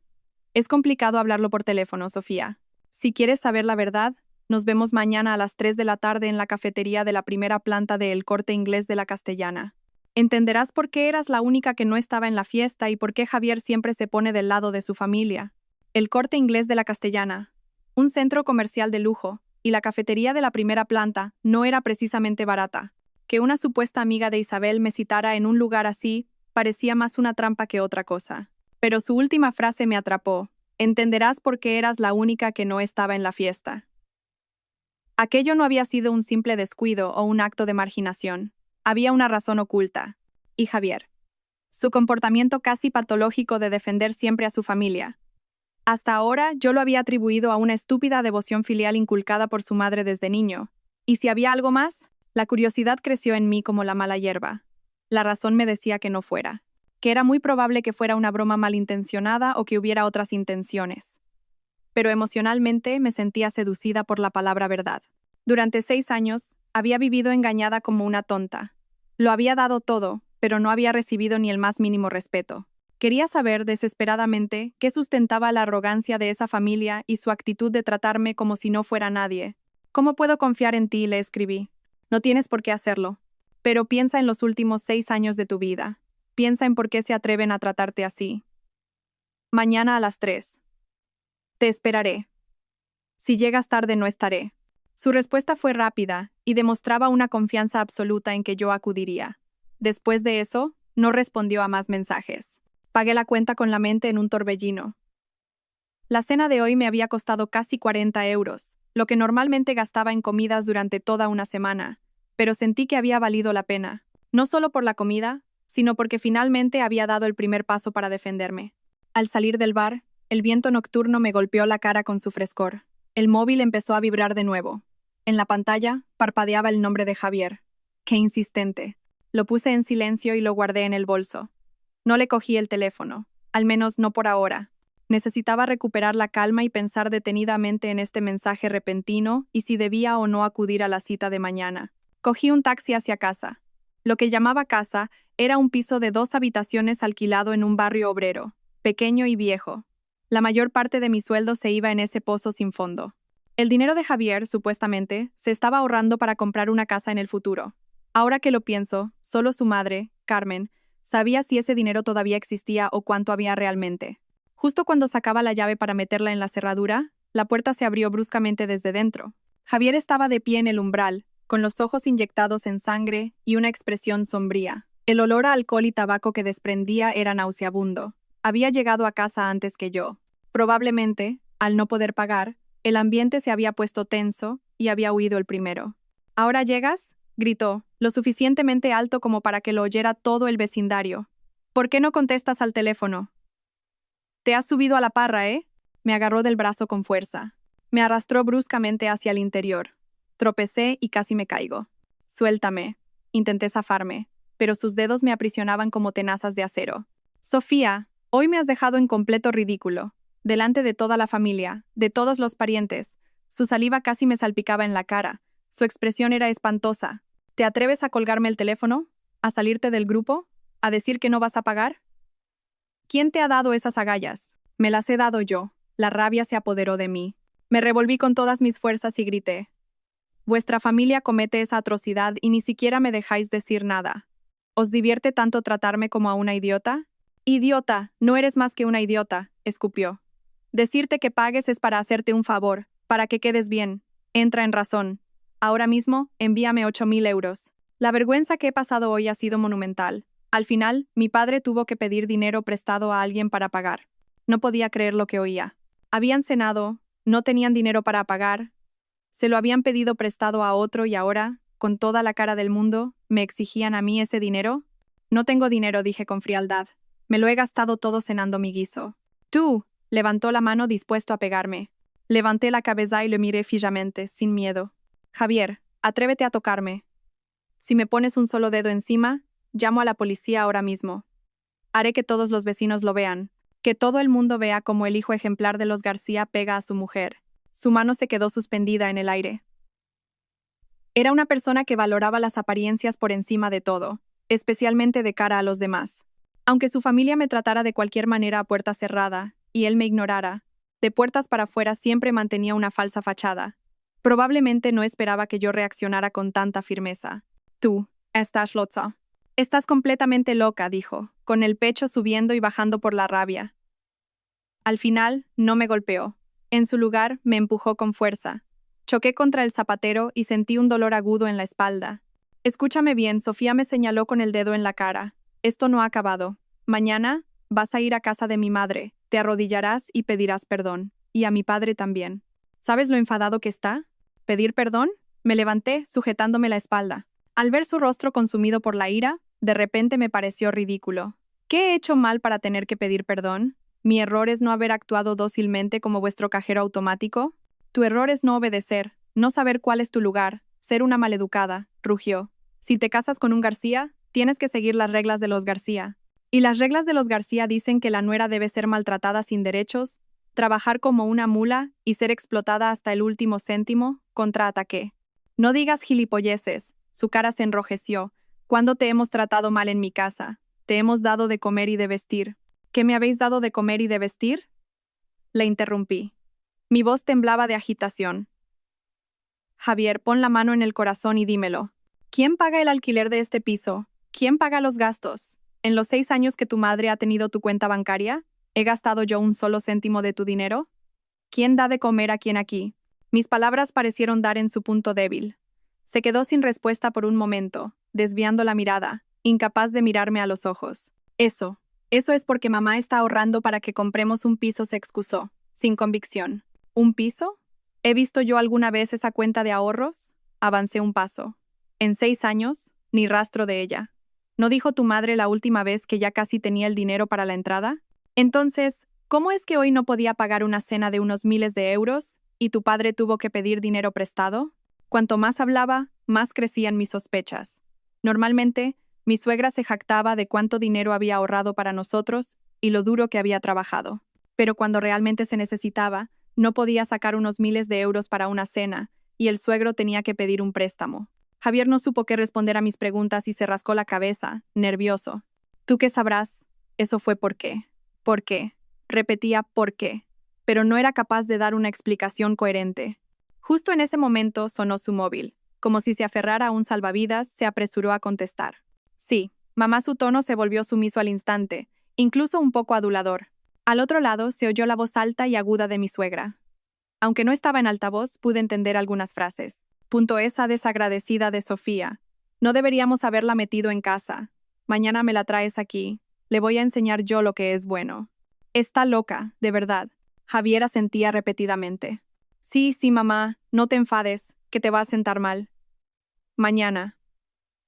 Es complicado hablarlo por teléfono, Sofía. Si quieres saber la verdad, nos vemos mañana a las 3 de la tarde en la cafetería de la primera planta de El Corte Inglés de la Castellana. Entenderás por qué eras la única que no estaba en la fiesta y por qué Javier siempre se pone del lado de su familia. El Corte Inglés de la Castellana, un centro comercial de lujo, y la cafetería de la primera planta no era precisamente barata. Que una supuesta amiga de Isabel me citara en un lugar así parecía más una trampa que otra cosa. Pero su última frase me atrapó. Entenderás por qué eras la única que no estaba en la fiesta. Aquello no había sido un simple descuido o un acto de marginación. Había una razón oculta. Y Javier. Su comportamiento casi patológico de defender siempre a su familia. Hasta ahora yo lo había atribuido a una estúpida devoción filial inculcada por su madre desde niño. ¿Y si había algo más? La curiosidad creció en mí como la mala hierba. La razón me decía que no fuera. Que era muy probable que fuera una broma malintencionada o que hubiera otras intenciones. Pero emocionalmente me sentía seducida por la palabra verdad. Durante 6 años, había vivido engañada como una tonta. Lo había dado todo, pero no había recibido ni el más mínimo respeto. Quería saber desesperadamente qué sustentaba la arrogancia de esa familia y su actitud de tratarme como si no fuera nadie. ¿Cómo puedo confiar en ti?, le escribí. No tienes por qué hacerlo. Pero piensa en los últimos 6 años de tu vida. Piensa en por qué se atreven a tratarte así. Mañana a las 3. Te esperaré. Si llegas tarde no estaré. Su respuesta fue rápida y demostraba una confianza absoluta en que yo acudiría. Después de eso, no respondió a más mensajes. Pagué la cuenta con la mente en un torbellino. La cena de hoy me había costado casi 40 euros, lo que normalmente gastaba en comidas durante toda una semana, pero sentí que había valido la pena, no solo por la comida, sino porque finalmente había dado el primer paso para defenderme. Al salir del bar, el viento nocturno me golpeó la cara con su frescor. El móvil empezó a vibrar de nuevo. En la pantalla, parpadeaba el nombre de Javier. ¡Qué insistente! Lo puse en silencio y lo guardé en el bolso. No le cogí el teléfono, al menos no por ahora. Necesitaba recuperar la calma y pensar detenidamente en este mensaje repentino y si debía o no acudir a la cita de mañana. Cogí un taxi hacia casa. Lo que llamaba casa era un piso de 2 habitaciones alquilado en un barrio obrero, pequeño y viejo. La mayor parte de mi sueldo se iba en ese pozo sin fondo. El dinero de Javier, supuestamente, se estaba ahorrando para comprar una casa en el futuro. Ahora que lo pienso, solo su madre, Carmen, sabía si ese dinero todavía existía o cuánto había realmente. Justo cuando sacaba la llave para meterla en la cerradura, la puerta se abrió bruscamente desde dentro. Javier estaba de pie en el umbral, con los ojos inyectados en sangre y una expresión sombría. El olor a alcohol y tabaco que desprendía era nauseabundo. Había llegado a casa antes que yo. Probablemente, al no poder pagar, el ambiente se había puesto tenso y había huido el primero. ¿Ahora llegas?, gritó, lo suficientemente alto como para que lo oyera todo el vecindario. ¿Por qué no contestas al teléfono? Te has subido a la parra, ¿eh? Me agarró del brazo con fuerza. Me arrastró bruscamente hacia el interior. Tropecé y casi me caigo. Suéltame. Intenté zafarme, pero sus dedos me aprisionaban como tenazas de acero. Sofía, hoy me has dejado en completo ridículo. Delante de toda la familia, de todos los parientes. Su saliva casi me salpicaba en la cara. Su expresión era espantosa. ¿Te atreves a colgarme el teléfono? ¿A salirte del grupo? ¿A decir que no vas a pagar? ¿Quién te ha dado esas agallas? Me las he dado yo. La rabia se apoderó de mí. Me revolví con todas mis fuerzas y grité. Vuestra familia comete esa atrocidad y ni siquiera me dejáis decir nada. ¿Os divierte tanto tratarme como a una idiota? Idiota, no eres más que una idiota, escupió. Decirte que pagues es para hacerte un favor, para que quedes bien. Entra en razón. Ahora mismo, envíame 8.000 euros. La vergüenza que he pasado hoy ha sido monumental. Al final, mi padre tuvo que pedir dinero prestado a alguien para pagar. No podía creer lo que oía. Habían cenado, no tenían dinero para pagar, se lo habían pedido prestado a otro y ahora, con toda la cara del mundo, ¿me exigían a mí ese dinero? No tengo dinero, dije con frialdad. Me lo he gastado todo cenando mi guiso. Tú, levantó la mano dispuesto a pegarme. Levanté la cabeza y lo miré fijamente, sin miedo. Javier, atrévete a tocarme. Si me pones un solo dedo encima, llamo a la policía ahora mismo. Haré que todos los vecinos lo vean, que todo el mundo vea cómo el hijo ejemplar de los García pega a su mujer. Su mano se quedó suspendida en el aire. Era una persona que valoraba las apariencias por encima de todo, especialmente de cara a los demás. Aunque su familia me tratara de cualquier manera a puerta cerrada, y él me ignorara, de puertas para afuera siempre mantenía una falsa fachada. Probablemente no esperaba que yo reaccionara con tanta firmeza. Tú, estás loca. Estás completamente loca, dijo, con el pecho subiendo y bajando por la rabia. Al final, no me golpeó. En su lugar, me empujó con fuerza. Choqué contra el zapatero y sentí un dolor agudo en la espalda. Escúchame bien, Sofía me señaló con el dedo en la cara. Esto no ha acabado. Mañana vas a ir a casa de mi madre, te arrodillarás y pedirás perdón. Y a mi padre también. ¿Sabes lo enfadado que está? ¿Pedir perdón? Me levanté, sujetándome la espalda. Al ver su rostro consumido por la ira, de repente me pareció ridículo. ¿Qué he hecho mal para tener que pedir perdón? ¿Mi error es no haber actuado dócilmente como vuestro cajero automático? Tu error es no obedecer, no saber cuál es tu lugar, ser una maleducada, rugió. Si te casas con un García, tienes que seguir las reglas de los García. Y las reglas de los García dicen que la nuera debe ser maltratada sin derechos, trabajar como una mula y ser explotada hasta el último céntimo, contraataqué. No digas gilipolleces, su cara se enrojeció. ¿Cuándo te hemos tratado mal en mi casa? Te hemos dado de comer y de vestir. ¿Qué me habéis dado de comer y de vestir? Le interrumpí. Mi voz temblaba de agitación. Javier, pon la mano en el corazón y dímelo. ¿Quién paga el alquiler de este piso? ¿Quién paga los gastos? ¿En los 6 años que tu madre ha tenido tu cuenta bancaria, he gastado yo un solo céntimo de tu dinero? ¿Quién da de comer a quién aquí? Mis palabras parecieron dar en su punto débil. Se quedó sin respuesta por un momento, desviando la mirada, incapaz de mirarme a los ojos. Eso es porque mamá está ahorrando para que compremos un piso, se excusó, sin convicción. ¿Un piso? ¿He visto yo alguna vez esa cuenta de ahorros? Avancé un paso. En 6 años, ni rastro de ella. ¿No dijo tu madre la última vez que ya casi tenía el dinero para la entrada? Entonces, ¿cómo es que hoy no podía pagar una cena de unos miles de euros y tu padre tuvo que pedir dinero prestado? Cuanto más hablaba, más crecían mis sospechas. Normalmente, mi suegra se jactaba de cuánto dinero había ahorrado para nosotros y lo duro que había trabajado. Pero cuando realmente se necesitaba, no podía sacar unos miles de euros para una cena, y el suegro tenía que pedir un préstamo. Javier no supo qué responder a mis preguntas y se rascó la cabeza, nervioso. ¿Tú qué sabrás? Eso fue por qué. ¿Por qué? Repetía ¿por qué? Pero no era capaz de dar una explicación coherente. Justo en ese momento sonó su móvil. Como si se aferrara a un salvavidas, se apresuró a contestar. Sí, mamá, su tono se volvió sumiso al instante, incluso un poco adulador. Al otro lado se oyó la voz alta y aguda de mi suegra. Aunque no estaba en altavoz, pude entender algunas frases. Punto esa desagradecida de Sofía. No deberíamos haberla metido en casa. Mañana me la traes aquí. Le voy a enseñar yo lo que es bueno. Está loca, de verdad. Javier asentía repetidamente. Sí, sí, mamá, no te enfades, que te va a sentar mal. Mañana.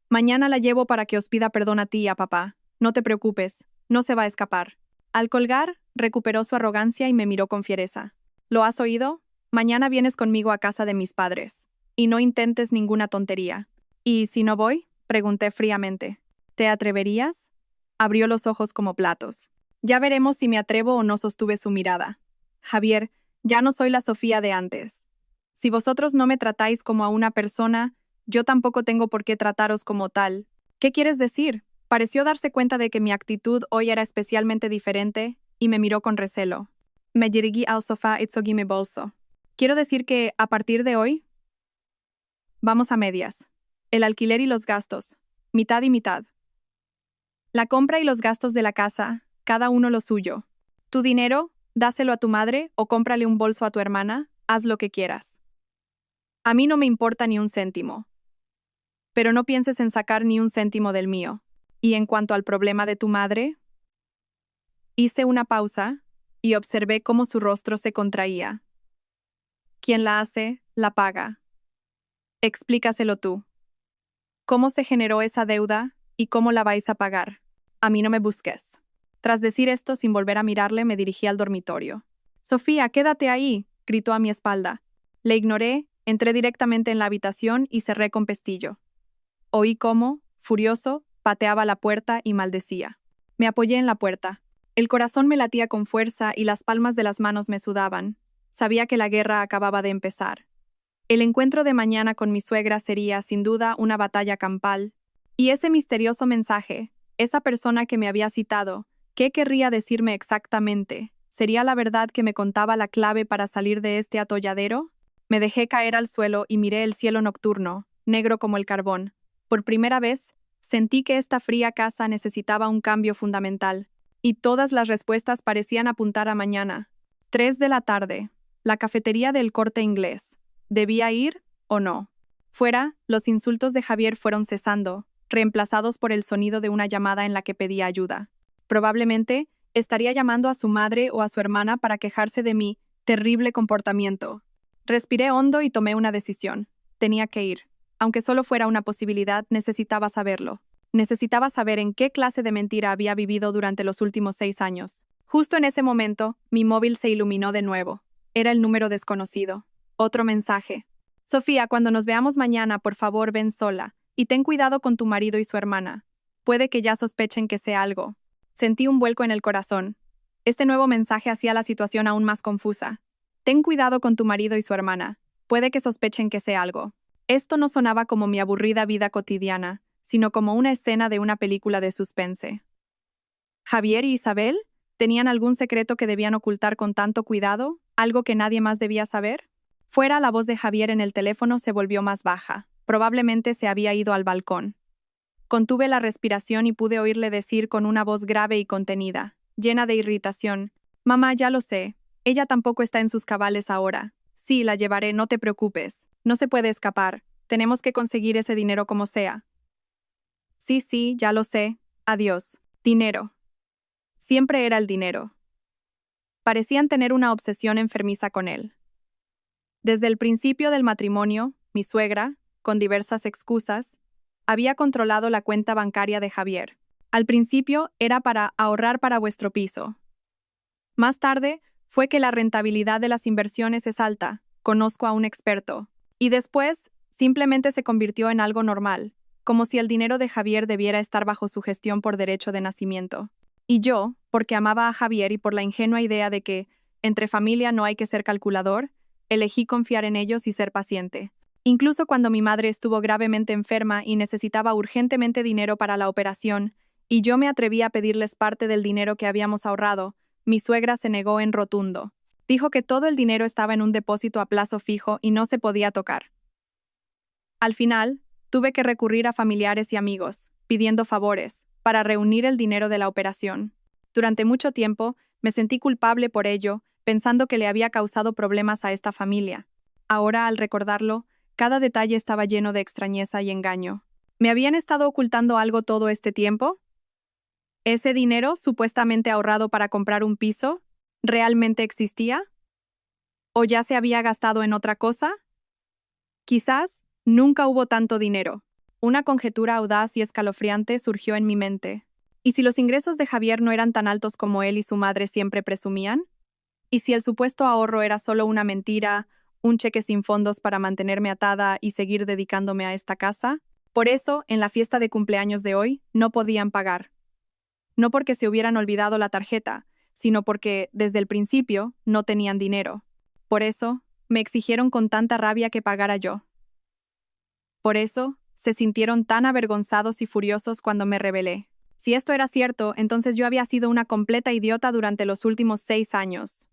Mañana la llevo para que os pida perdón a ti y a papá. No te preocupes, no se va a escapar. Al colgar, recuperó su arrogancia y me miró con fiereza. ¿Lo has oído? Mañana vienes conmigo a casa de mis padres. Y no intentes ninguna tontería. ¿Y si no voy? Pregunté fríamente. ¿Te atreverías? Abrió los ojos como platos. Ya veremos si me atrevo o no, sostuve su mirada. Javier, ya no soy la Sofía de antes. Si vosotros no me tratáis como a una persona, yo tampoco tengo por qué trataros como tal. ¿Qué quieres decir? Pareció darse cuenta de que mi actitud hoy era especialmente diferente y me miró con recelo. Me dirigí al sofá y seguí mi bolso. Quiero decir que, a partir de hoy, vamos a medias. El alquiler y los gastos, mitad y mitad. La compra y los gastos de la casa, cada uno lo suyo. Tu dinero, dáselo a tu madre o cómprale un bolso a tu hermana, haz lo que quieras. A mí no me importa ni un céntimo. Pero no pienses en sacar ni un céntimo del mío. Y en cuanto al problema de tu madre, hice una pausa y observé cómo su rostro se contraía. Quien la hace, la paga. Explícaselo tú. ¿Cómo se generó esa deuda y cómo la vais a pagar? A mí no me busques. Tras decir esto, sin volver a mirarle, me dirigí al dormitorio. Sofía, quédate ahí, gritó a mi espalda. Le ignoré, entré directamente en la habitación y cerré con pestillo. Oí cómo, furioso, pateaba la puerta y maldecía. Me apoyé en la puerta. El corazón me latía con fuerza y las palmas de las manos me sudaban. Sabía que la guerra acababa de empezar. El encuentro de mañana con mi suegra sería, sin duda, una batalla campal. Y ese misterioso mensaje, esa persona que me había citado, ¿qué querría decirme exactamente? ¿Sería la verdad que me contaba la clave para salir de este atolladero? Me dejé caer al suelo y miré el cielo nocturno, negro como el carbón. Por primera vez, Sentí que esta fría casa necesitaba un cambio fundamental, y todas las respuestas parecían apuntar a mañana. 3 de la tarde. La cafetería del Corte Inglés. ¿Debía ir o no? Fuera, los insultos de Javier fueron cesando, reemplazados por el sonido de una llamada en la que pedía ayuda. Probablemente estaría llamando a su madre o a su hermana para quejarse de mi terrible comportamiento. Respiré hondo y tomé una decisión. Tenía que ir. Aunque solo fuera una posibilidad, necesitaba saberlo. Necesitaba saber en qué clase de mentira había vivido durante los últimos 6 años. Justo en ese momento, mi móvil se iluminó de nuevo. Era el número desconocido. Otro mensaje. Sofía, cuando nos veamos mañana, por favor, ven sola. Y ten cuidado con tu marido y su hermana. Puede que ya sospechen que sé algo. Sentí un vuelco en el corazón. Este nuevo mensaje hacía la situación aún más confusa. Ten cuidado con tu marido y su hermana. Puede que sospechen que sé algo. Esto no sonaba como mi aburrida vida cotidiana, sino como una escena de una película de suspense. ¿Javier y Isabel? ¿Tenían algún secreto que debían ocultar con tanto cuidado? ¿Algo que nadie más debía saber? Fuera, la voz de Javier en el teléfono se volvió más baja. Probablemente se había ido al balcón. Contuve la respiración y pude oírle decir con una voz grave y contenida, llena de irritación: «Mamá, ya lo sé. Ella tampoco está en sus cabales ahora. Sí, la llevaré, no te preocupes. No se puede escapar. Tenemos que conseguir ese dinero como sea». Sí, ya lo sé. Adiós. Dinero. Siempre era el dinero. Parecían tener una obsesión enfermiza con él. Desde el principio del matrimonio, mi suegra, con diversas excusas, había controlado la cuenta bancaria de Javier. Al principio era para ahorrar para vuestro piso. Más tarde fue que la rentabilidad de las inversiones es alta, conozco a un experto. Y después simplemente se convirtió en algo normal, como si el dinero de Javier debiera estar bajo su gestión por derecho de nacimiento. Y yo, porque amaba a Javier y por la ingenua idea de que, entre familia no hay que ser calculador, elegí confiar en ellos y ser paciente. Incluso cuando mi madre estuvo gravemente enferma y necesitaba urgentemente dinero para la operación, y yo me atreví a pedirles parte del dinero que habíamos ahorrado, mi suegra se negó en rotundo. Dijo que todo el dinero estaba en un depósito a plazo fijo y no se podía tocar. Al final, tuve que recurrir a familiares y amigos, pidiendo favores, para reunir el dinero de la operación. Durante mucho tiempo, me sentí culpable por ello, pensando que le había causado problemas a esta familia. Ahora, al recordarlo, cada detalle estaba lleno de extrañeza y engaño. ¿Me habían estado ocultando algo todo este tiempo? ¿Ese dinero, supuestamente ahorrado para comprar un piso, realmente existía? ¿O ya se había gastado en otra cosa? Quizás nunca hubo tanto dinero. Una conjetura audaz y escalofriante surgió en mi mente. ¿Y si los ingresos de Javier no eran tan altos como él y su madre siempre presumían? ¿Y si el supuesto ahorro era solo una mentira, un cheque sin fondos para mantenerme atada y seguir dedicándome a esta casa? Por eso, en la fiesta de cumpleaños de hoy, no podían pagar. No porque se hubieran olvidado la tarjeta, sino porque, desde el principio, no tenían dinero. Por eso, me exigieron con tanta rabia que pagara yo. Por eso, se sintieron tan avergonzados y furiosos cuando me rebelé. Si esto era cierto, entonces yo había sido una completa idiota durante los últimos 6 años.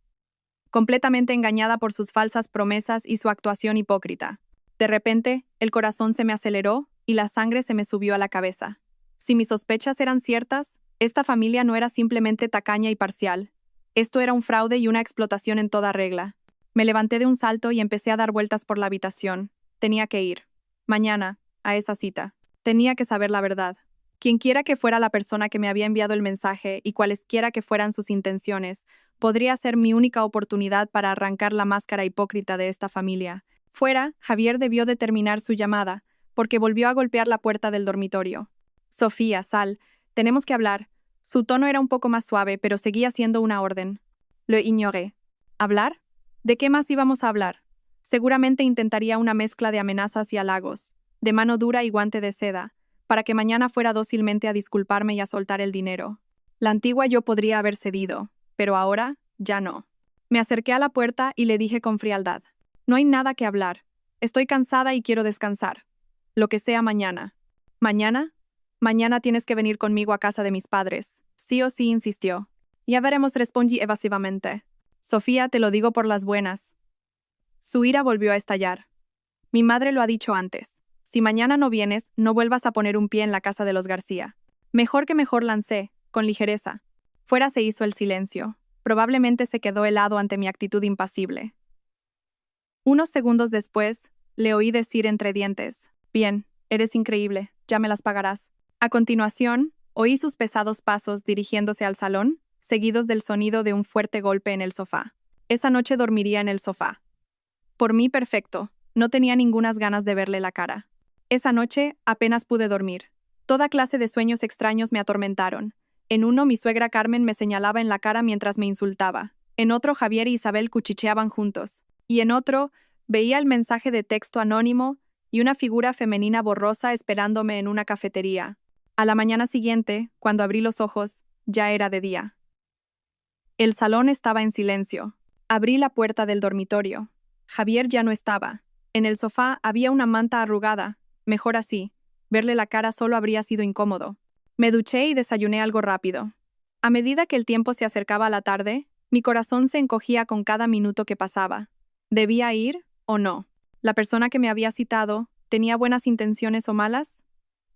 Completamente engañada por sus falsas promesas y su actuación hipócrita. De repente, el corazón se me aceleró y la sangre se me subió a la cabeza. Si mis sospechas eran ciertas, esta familia no era simplemente tacaña y parcial. Esto era un fraude y una explotación en toda regla. Me levanté de un salto y empecé a dar vueltas por la habitación. Tenía que ir. Mañana, a esa cita. Tenía que saber la verdad. Quienquiera que fuera la persona que me había enviado el mensaje y cualesquiera que fueran sus intenciones, podría ser mi única oportunidad para arrancar la máscara hipócrita de esta familia. Fuera, Javier debió de terminar su llamada, porque volvió a golpear la puerta del dormitorio. Sofía, sal, tenemos que hablar. Su tono era un poco más suave, pero seguía siendo una orden. Lo ignoré. ¿Hablar? ¿De qué más íbamos a hablar? Seguramente intentaría una mezcla de amenazas y halagos, de mano dura y guante de seda, para que mañana fuera dócilmente a disculparme y a soltar el dinero. La antigua yo podría haber cedido, pero ahora, ya no. Me acerqué a la puerta y le dije con frialdad: «No hay nada que hablar. Estoy cansada y quiero descansar. Lo que sea mañana». «¿Mañana? Mañana tienes que venir conmigo a casa de mis padres». Sí o sí, insistió. «Ya veremos», respondí evasivamente. «Sofía, te lo digo por las buenas». Su ira volvió a estallar. «Mi madre lo ha dicho antes. Si mañana no vienes, no vuelvas a poner un pie en la casa de los García. Mejor que mejor, lancé, con ligereza. Fuera se hizo el silencio. Probablemente se quedó helado ante mi actitud impasible. Unos segundos después, le oí decir entre dientes: «Bien, eres increíble, ya me las pagarás». A continuación, oí sus pesados pasos dirigiéndose al salón, seguidos del sonido de un fuerte golpe en el sofá. Esa noche dormiría en el sofá. Por mí, perfecto. No tenía ningunas ganas de verle la cara. Esa noche apenas pude dormir. Toda clase de sueños extraños me atormentaron. En uno, mi suegra Carmen me señalaba en la cara mientras me insultaba. En otro, Javier y Isabel cuchicheaban juntos. Y en otro, veía el mensaje de texto anónimo y una figura femenina borrosa esperándome en una cafetería. A la mañana siguiente, cuando abrí los ojos, ya era de día. El salón estaba en silencio. Abrí la puerta del dormitorio. Javier ya no estaba. En el sofá había una manta arrugada. Mejor así. Verle la cara solo habría sido incómodo. Me duché y desayuné algo rápido. A medida que el tiempo se acercaba a la tarde, mi corazón se encogía con cada minuto que pasaba. ¿Debía ir o no? ¿La persona que me había citado tenía buenas intenciones o malas?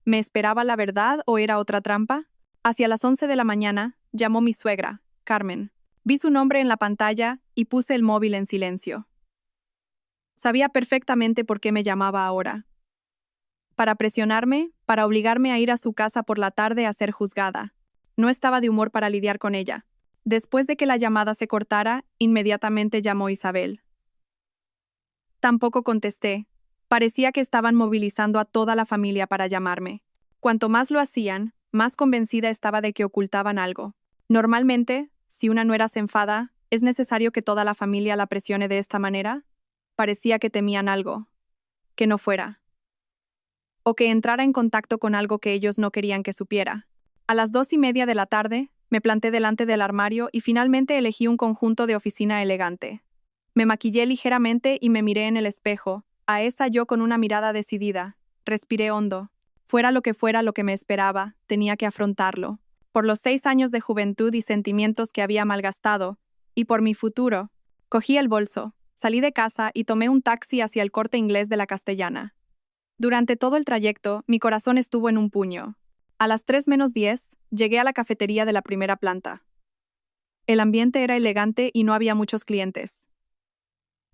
¿Me esperaba la verdad o era otra trampa? Hacia las 11 de la mañana, llamó mi suegra, Carmen. Vi su nombre en la pantalla y puse el móvil en silencio. Sabía perfectamente por qué me llamaba ahora. Para presionarme, para obligarme a ir a su casa por la tarde a ser juzgada. No estaba de humor para lidiar con ella. Después de que la llamada se cortara, inmediatamente llamó Isabel. Tampoco contesté. Parecía que estaban movilizando a toda la familia para llamarme. Cuanto más lo hacían, más convencida estaba de que ocultaban algo. Normalmente, si una nuera se enfada, ¿es necesario que toda la familia la presione de esta manera? Parecía que temían algo. Que no fuera. O que entrara en contacto con algo que ellos no querían que supiera. A las 2:30 de la tarde, me planté delante del armario y finalmente elegí un conjunto de oficina elegante. Me maquillé ligeramente y me miré en el espejo, a esa yo con una mirada decidida. Respiré hondo. Fuera lo que me esperaba, tenía que afrontarlo. Por los 6 años de juventud y sentimientos que había malgastado, y por mi futuro. Cogí el bolso, salí de casa y tomé un taxi hacia el Corte Inglés de la Castellana. Durante todo el trayecto, mi corazón estuvo en un puño. A las 3:10, llegué a la cafetería de la primera planta. El ambiente era elegante y no había muchos clientes.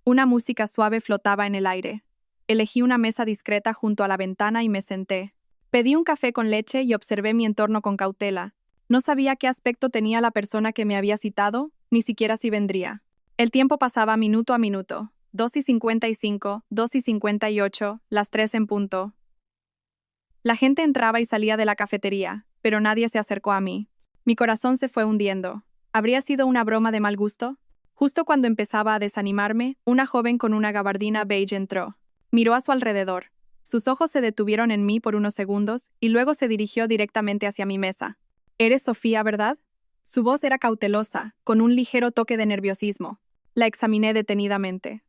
Una música suave flotaba en el aire. Elegí una mesa discreta junto a la ventana y me senté. Pedí un café con leche y observé mi entorno con cautela. No sabía qué aspecto tenía la persona que me había citado, ni siquiera si vendría. El tiempo pasaba minuto a minuto. 2:55, 2:58, las 3 en punto. La gente entraba y salía de la cafetería, pero nadie se acercó a mí. Mi corazón se fue hundiendo. ¿Habría sido una broma de mal gusto? Justo cuando empezaba a desanimarme, una joven con una gabardina beige entró. Miró a su alrededor. Sus ojos se detuvieron en mí por unos segundos y luego se dirigió directamente hacia mi mesa. «¿Eres Sofía, verdad?» Su voz era cautelosa, con un ligero toque de nerviosismo. La examiné detenidamente.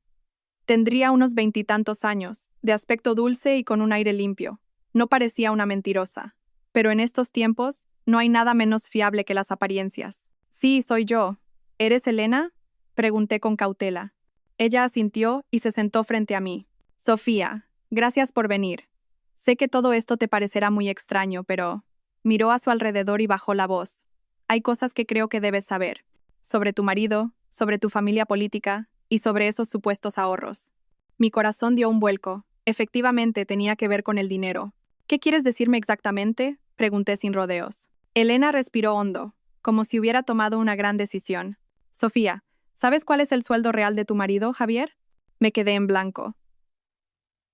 Tendría unos 20 años, de aspecto dulce y con un aire limpio. No parecía una mentirosa. Pero en estos tiempos, no hay nada menos fiable que las apariencias. «Sí, soy yo. ¿Eres Elena?», pregunté con cautela. Ella asintió y se sentó frente a mí. «Sofía, gracias por venir. Sé que todo esto te parecerá muy extraño, pero…». Miró a su alrededor y bajó la voz. «Hay cosas que creo que debes saber. Sobre tu marido, sobre tu familia política y sobre esos supuestos ahorros». Mi corazón dio un vuelco. Efectivamente, tenía que ver con el dinero. «¿Qué quieres decirme exactamente?», pregunté sin rodeos. Elena respiró hondo, como si hubiera tomado una gran decisión. «Sofía, ¿sabes cuál es el sueldo real de tu marido, Javier?». Me quedé en blanco.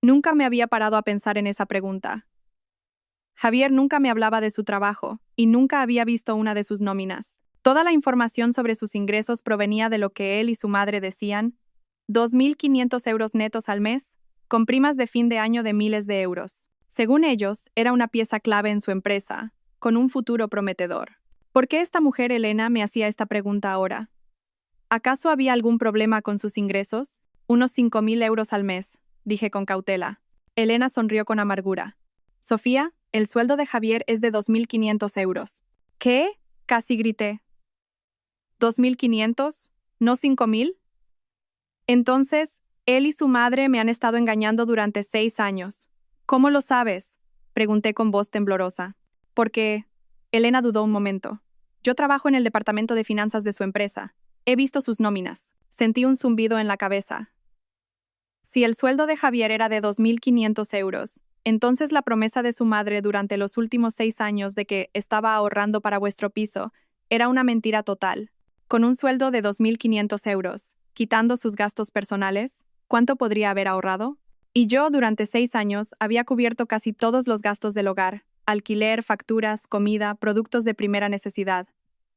Nunca me había parado a pensar en esa pregunta. Javier nunca me hablaba de su trabajo, y nunca había visto una de sus nóminas. Toda la información sobre sus ingresos provenía de lo que él y su madre decían: 2.500 euros netos al mes, con primas de fin de año de miles de euros. Según ellos, era una pieza clave en su empresa, con un futuro prometedor. ¿Por qué esta mujer Elena me hacía esta pregunta ahora? ¿Acaso había algún problema con sus ingresos? «Unos 5.000 euros al mes», dije con cautela. Elena sonrió con amargura. «Sofía, el sueldo de Javier es de 2.500 euros». «¿Qué?», casi grité. «¿2.500? ¿No 5.000? Entonces, él y su madre me han estado engañando durante 6 años. ¿Cómo lo sabes? Pregunté con voz temblorosa. Porque... Elena dudó un momento. Yo trabajo en el departamento de finanzas de su empresa. He visto sus nóminas. Sentí un zumbido en la cabeza. Si el sueldo de Javier era de 2.500 euros, entonces la promesa de su madre durante los últimos 6 años de que estaba ahorrando para vuestro piso era una mentira total. Con un sueldo de 2.500 euros, quitando sus gastos personales, ¿cuánto podría haber ahorrado? Y yo, durante 6 años, había cubierto casi todos los gastos del hogar: alquiler, facturas, comida, productos de primera necesidad.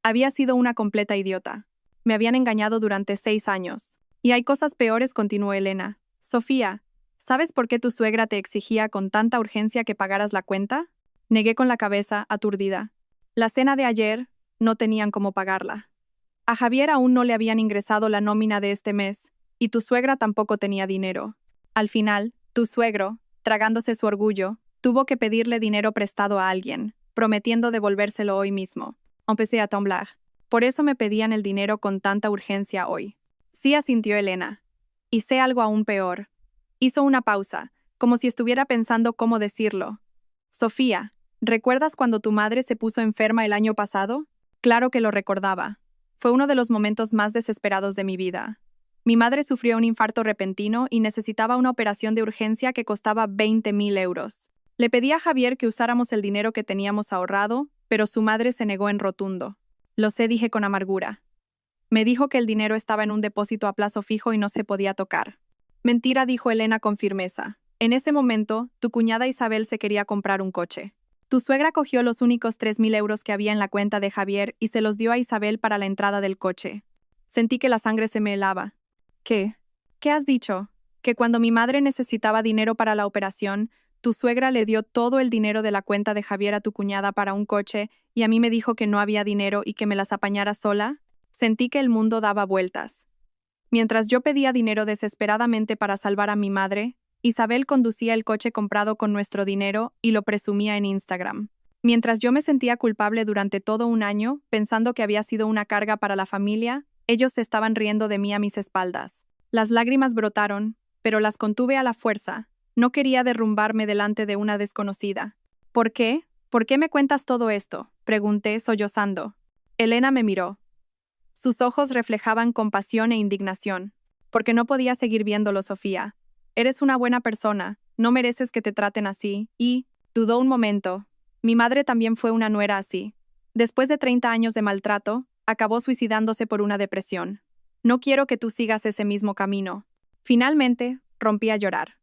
Había sido una completa idiota. Me habían engañado durante 6 años. Y hay cosas peores, continuó Elena. Sofía, ¿sabes por qué tu suegra te exigía con tanta urgencia que pagaras la cuenta? Negué con la cabeza, aturdida. La cena de ayer, no tenían cómo pagarla. A Javier aún no le habían ingresado la nómina de este mes, y tu suegra tampoco tenía dinero. Al final, tu suegro, tragándose su orgullo, tuvo que pedirle dinero prestado a alguien, prometiendo devolvérselo hoy mismo. Empecé a temblar. Por eso me pedían el dinero con tanta urgencia hoy. Sí, asintió Elena. Y sé algo aún peor. Hizo una pausa, como si estuviera pensando cómo decirlo. Sofía, ¿recuerdas cuando tu madre se puso enferma el año pasado? Claro que lo recordaba. Fue uno de los momentos más desesperados de mi vida. Mi madre sufrió un infarto repentino y necesitaba una operación de urgencia que costaba 20.000 euros. Le pedí a Javier que usáramos el dinero que teníamos ahorrado, pero su madre se negó en rotundo. Lo sé, dije con amargura. Me dijo que el dinero estaba en un depósito a plazo fijo y no se podía tocar. Mentira, dijo Elena con firmeza. En ese momento, tu cuñada Isabel se quería comprar un coche. Tu suegra cogió los únicos 3.000 euros que había en la cuenta de Javier y se los dio a Isabel para la entrada del coche. Sentí que la sangre se me helaba. ¿Qué? ¿Qué has dicho? Que cuando mi madre necesitaba dinero para la operación, tu suegra le dio todo el dinero de la cuenta de Javier a tu cuñada para un coche y a mí me dijo que no había dinero y que me las apañara sola. Sentí que el mundo daba vueltas. Mientras yo pedía dinero desesperadamente para salvar a mi madre, Isabel conducía el coche comprado con nuestro dinero y lo presumía en Instagram. Mientras yo me sentía culpable durante todo un año, pensando que había sido una carga para la familia, ellos se estaban riendo de mí a mis espaldas. Las lágrimas brotaron, pero las contuve a la fuerza. No quería derrumbarme delante de una desconocida. ¿Por qué? ¿Por qué me cuentas todo esto?, pregunté sollozando. Elena me miró. Sus ojos reflejaban compasión e indignación. Porque no podía seguir viéndolo, Sofía. Eres una buena persona, no mereces que te traten así, y... Dudó un momento. Mi madre también fue una nuera así. Después de 30 años de maltrato, acabó suicidándose por una depresión. No quiero que tú sigas ese mismo camino. Finalmente, rompí a llorar.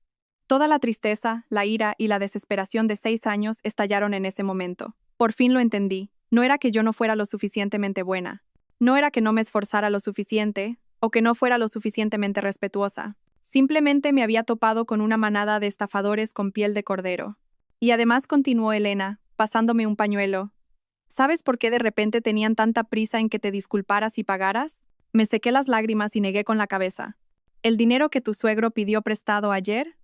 Toda la tristeza, la ira y la desesperación de 6 años estallaron en ese momento. Por fin lo entendí. No era que yo no fuera lo suficientemente buena. No era que no me esforzara lo suficiente, o que no fuera lo suficientemente respetuosa. Simplemente me había topado con una manada de estafadores con piel de cordero. Y además, continuó Elena, pasándome un pañuelo. ¿Sabes por qué de repente tenían tanta prisa en que te disculparas y pagaras? Me sequé las lágrimas y negué con la cabeza. ¿El dinero que tu suegro pidió prestado ayer?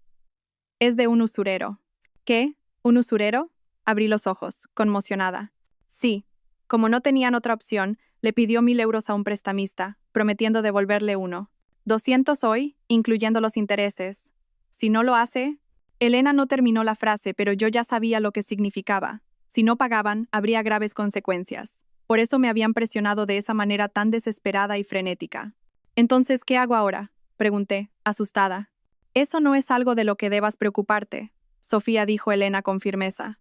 Es de un usurero. ¿Qué? ¿Un usurero? Abrí los ojos, conmocionada. Sí. Como no tenían otra opción, le pidió 1.000 euros a un prestamista, prometiendo devolverle 200 hoy, incluyendo los intereses. Si no lo hace... Elena no terminó la frase, pero yo ya sabía lo que significaba. Si no pagaban, habría graves consecuencias. Por eso me habían presionado de esa manera tan desesperada y frenética. Entonces, ¿qué hago ahora?, pregunté, asustada. Eso no es algo de lo que debas preocuparte, Sofía, dijo Elena con firmeza.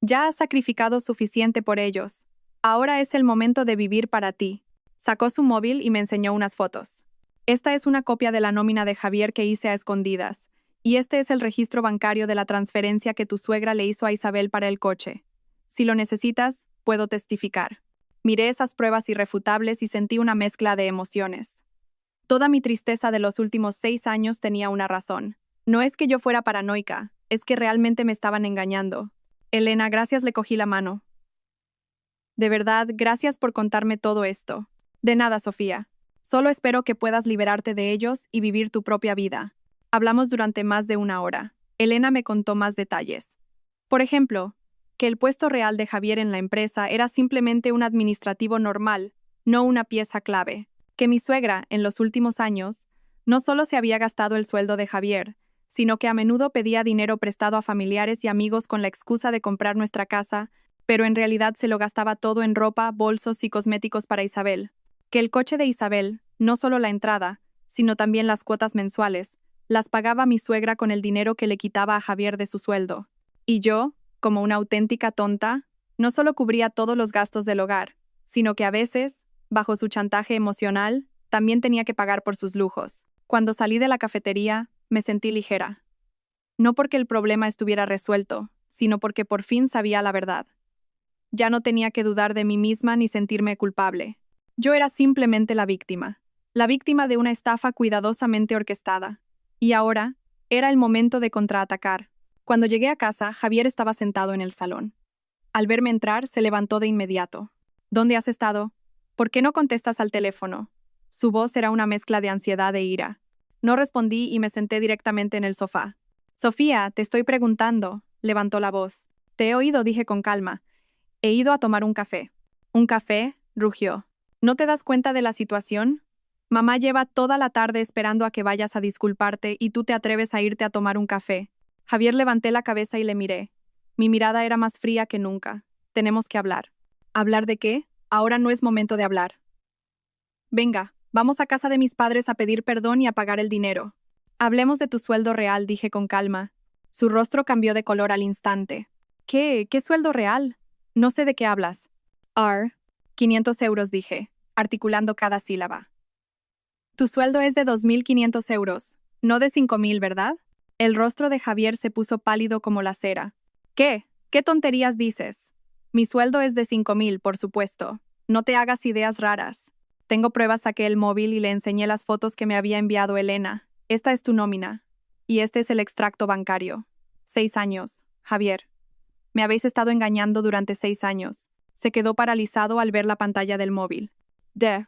Ya has sacrificado suficiente por ellos. Ahora es el momento de vivir para ti. Sacó su móvil y me enseñó unas fotos. Esta es una copia de la nómina de Javier que hice a escondidas. Y este es el registro bancario de la transferencia que tu suegra le hizo a Isabel para el coche. Si lo necesitas, puedo testificar. Miré esas pruebas irrefutables y sentí una mezcla de emociones. Toda mi tristeza de los últimos 6 años tenía una razón. No es que yo fuera paranoica, es que realmente me estaban engañando. Elena, gracias, le cogí la mano. De verdad, gracias por contarme todo esto. De nada, Sofía. Solo espero que puedas liberarte de ellos y vivir tu propia vida. Hablamos durante más de 1 hora. Elena me contó más detalles. Por ejemplo, que el puesto real de Javier en la empresa era simplemente un administrativo normal, no una pieza clave. Que mi suegra, en los últimos años, no solo se había gastado el sueldo de Javier, sino que a menudo pedía dinero prestado a familiares y amigos con la excusa de comprar nuestra casa, pero en realidad se lo gastaba todo en ropa, bolsos y cosméticos para Isabel. Que el coche de Isabel, no solo la entrada, sino también las cuotas mensuales, las pagaba mi suegra con el dinero que le quitaba a Javier de su sueldo. Y yo, como una auténtica tonta, no solo cubría todos los gastos del hogar, sino que a veces, bajo su chantaje emocional, también tenía que pagar por sus lujos. Cuando salí de la cafetería, me sentí ligera. No porque el problema estuviera resuelto, sino porque por fin sabía la verdad. Ya no tenía que dudar de mí misma ni sentirme culpable. Yo era simplemente la víctima de una estafa cuidadosamente orquestada. Y ahora, era el momento de contraatacar. Cuando llegué a casa, Javier estaba sentado en el salón. Al verme entrar, se levantó de inmediato. ¿Dónde has estado? ¿Por qué no contestas al teléfono? Su voz era una mezcla de ansiedad e ira. No respondí y me senté directamente en el sofá. Sofía, te estoy preguntando, levantó la voz. Te he oído, dije con calma. He ido a tomar un café. ¿Un café? Rugió. ¿No te das cuenta de la situación? Mamá lleva toda la tarde esperando a que vayas a disculparte y tú te atreves a irte a tomar un café. Javier, levanté la cabeza y le miré. Mi mirada era más fría que nunca. Tenemos que hablar. ¿Hablar de qué? Ahora no es momento de hablar. Venga, vamos a casa de mis padres a pedir perdón y a pagar el dinero. Hablemos de tu sueldo real, dije con calma. Su rostro cambió de color al instante. ¿Qué? ¿Qué sueldo real? No sé de qué hablas. 500 euros, dije, articulando cada sílaba. Tu sueldo es de 2.500 euros, no de 5.000, ¿verdad? El rostro de Javier se puso pálido como la cera. ¿Qué? ¿Qué tonterías dices? Mi sueldo es de 5.000, por supuesto. No te hagas ideas raras. Tengo pruebas, saqué el móvil y le enseñé las fotos que me había enviado Elena. Esta es tu nómina. Y este es el extracto bancario. 6 años, Javier. Me habéis estado engañando durante 6 años. Se quedó paralizado al ver la pantalla del móvil. ¿De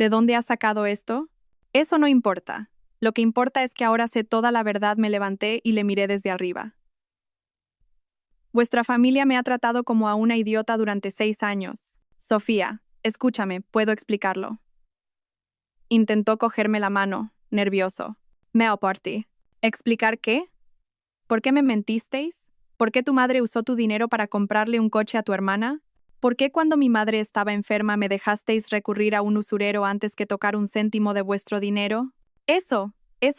dónde has sacado esto? Eso no importa. Lo que importa es que ahora sé toda la verdad. Me levanté y le miré desde arriba. Vuestra familia me ha tratado como a una idiota durante 6 años. Sofía, escúchame, puedo explicarlo. Intentó cogerme la mano, nervioso. Me aparté. ¿Explicar qué? ¿Por qué me mentisteis? ¿Por qué tu madre usó tu dinero para comprarle un coche a tu hermana? ¿Por qué cuando mi madre estaba enferma me dejasteis recurrir a un usurero antes que tocar un céntimo de vuestro dinero? Eso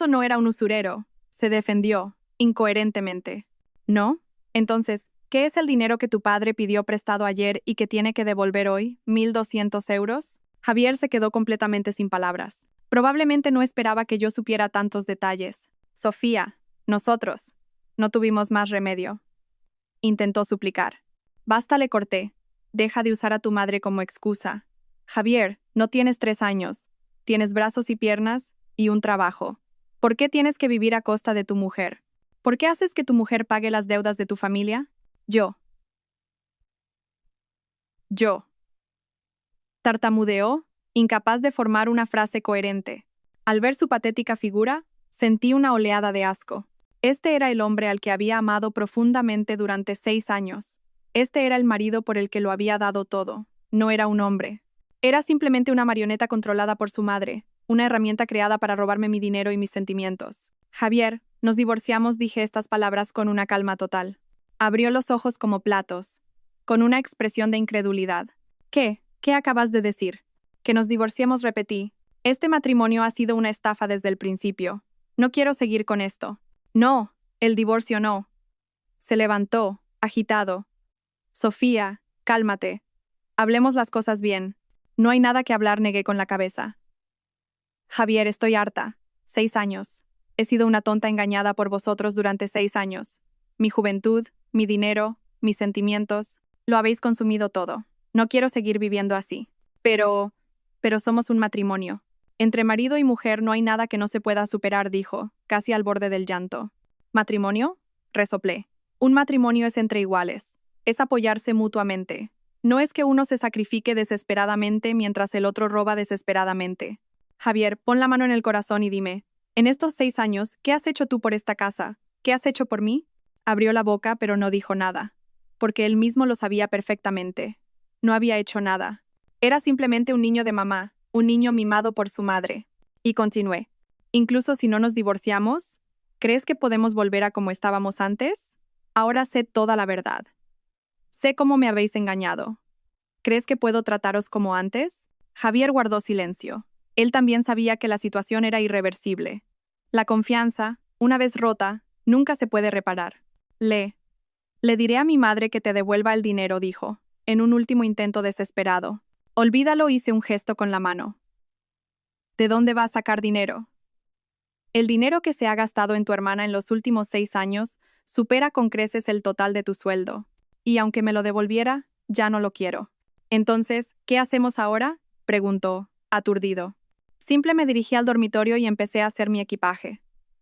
no era un usurero, se defendió, incoherentemente. ¿No? Entonces, ¿qué es el dinero que tu padre pidió prestado ayer y que tiene que devolver hoy? ¿1.200 euros? Javier se quedó completamente sin palabras. Probablemente no esperaba que yo supiera tantos detalles. Sofía, nosotros, no tuvimos más remedio. Intentó suplicar. Basta, le corté. Deja de usar a tu madre como excusa. Javier, no tienes 3 años. Tienes brazos y piernas y un trabajo. ¿Por qué tienes que vivir a costa de tu mujer? ¿Por qué haces que tu mujer pague las deudas de tu familia? Yo. Tartamudeó, incapaz de formar una frase coherente. Al ver su patética figura, sentí una oleada de asco. Este era el hombre al que había amado profundamente durante 6 años. Este era el marido por el que lo había dado todo. No era un hombre. Era simplemente una marioneta controlada por su madre, una herramienta creada para robarme mi dinero y mis sentimientos. Javier, nos divorciamos, dije estas palabras con una calma total. Abrió los ojos como platos, con una expresión de incredulidad. ¿Qué? ¿Qué acabas de decir? Que nos divorciemos, repetí. Este matrimonio ha sido una estafa desde el principio. No quiero seguir con esto. No, el divorcio no. Se levantó, agitado. Sofía, cálmate. Hablemos las cosas bien. No hay nada que hablar, negué con la cabeza. Javier, estoy harta. 6 años. He sido una tonta engañada por vosotros durante 6 años. Mi juventud, mi dinero, mis sentimientos, lo habéis consumido todo. No quiero seguir viviendo así. Pero somos un matrimonio. Entre marido y mujer no hay nada que no se pueda superar, dijo, casi al borde del llanto. ¿Matrimonio? Resoplé. Un matrimonio es entre iguales. Es apoyarse mutuamente. No es que uno se sacrifique desesperadamente mientras el otro roba desesperadamente. Javier, pon la mano en el corazón y dime, en estos 6 años, ¿qué has hecho tú por esta casa? ¿Qué has hecho por mí? Abrió la boca, pero no dijo nada, porque él mismo lo sabía perfectamente. No había hecho nada. Era simplemente un niño de mamá, un niño mimado por su madre. Y continué. Incluso si no nos divorciamos, ¿Crees que podemos volver a como estábamos antes? Ahora sé toda la verdad. Sé cómo me habéis engañado. ¿Crees que puedo trataros como antes? Javier guardó silencio. Él también sabía que la situación era irreversible. La confianza, una vez rota, nunca se puede reparar. Le diré a mi madre que te devuelva el dinero, dijo, en un último intento desesperado. Olvídalo, hice un gesto con la mano. ¿De dónde va a sacar dinero? El dinero que se ha gastado en tu hermana en los últimos 6 años supera con creces el total de tu sueldo. Y aunque me lo devolviera, ya no lo quiero. Entonces, ¿qué hacemos ahora? Preguntó, aturdido. Simple me dirigí al dormitorio y empecé a hacer mi equipaje.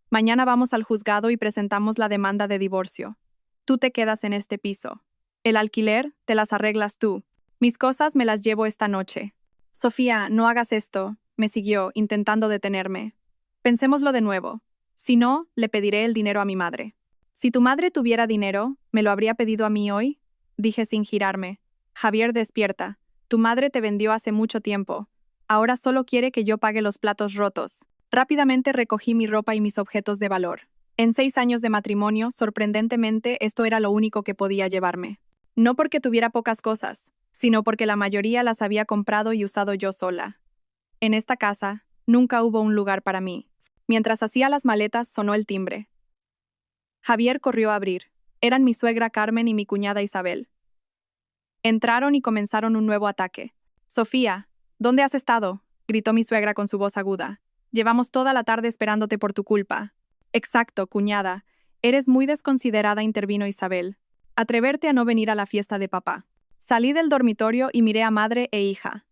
Mañana vamos al juzgado y presentamos la demanda de divorcio. Tú te quedas en este piso. El alquiler, te las arreglas tú. Mis cosas me las llevo esta noche. Sofía, no hagas esto, me siguió, intentando detenerme. Pensémoslo de nuevo. Si no, le pediré el dinero a mi madre. Si tu madre tuviera dinero, ¿me lo habría pedido a mí hoy? Dije sin girarme. Javier, despierta. Tu madre te vendió hace mucho tiempo. Ahora solo quiere que yo pague los platos rotos. Rápidamente recogí mi ropa y mis objetos de valor. En 6 años de matrimonio, sorprendentemente, esto era lo único que podía llevarme. No porque tuviera pocas cosas, sino porque la mayoría las había comprado y usado yo sola. En esta casa, nunca hubo un lugar para mí. Mientras hacía las maletas, sonó el timbre. Javier corrió a abrir. Eran mi suegra Carmen y mi cuñada Isabel. Entraron y comenzaron un nuevo ataque. Sofía, ¿dónde has estado?, gritó mi suegra con su voz aguda. Llevamos toda la tarde esperándote por tu culpa. Exacto, cuñada. Eres muy desconsiderada, intervino Isabel. Atreverte a no venir a la fiesta de papá. Salí del dormitorio y miré a madre e hija.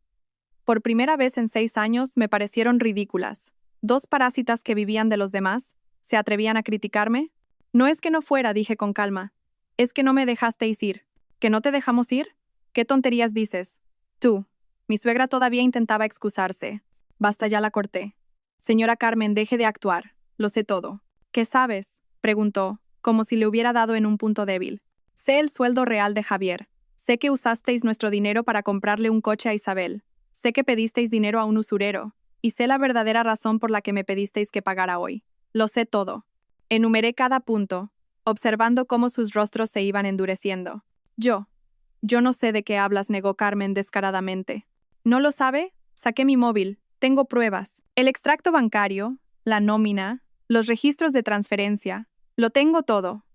Por primera vez en 6 años me parecieron ridículas. 2 parásitas que vivían de los demás. ¿Se atrevían a criticarme? No es que no fuera, dije con calma. Es que no me dejasteis ir. ¿Que no te dejamos ir? ¿Qué tonterías dices? Tú. Mi suegra todavía intentaba excusarse. Basta, ya la corté. Señora Carmen, deje de actuar. Lo sé todo. ¿Qué sabes?, preguntó, como si le hubiera dado en un punto débil. Sé el sueldo real de Javier. Sé que usasteis nuestro dinero para comprarle un coche a Isabel. Sé que pedisteis dinero a un usurero. Y sé la verdadera razón por la que me pedisteis que pagara hoy. Lo sé todo. Enumeré cada punto, observando cómo sus rostros se iban endureciendo. Yo no sé de qué hablas, negó Carmen descaradamente. ¿No lo sabe? Saqué mi móvil. Tengo pruebas. El extracto bancario, la nómina, los registros de transferencia. Lo tengo todo.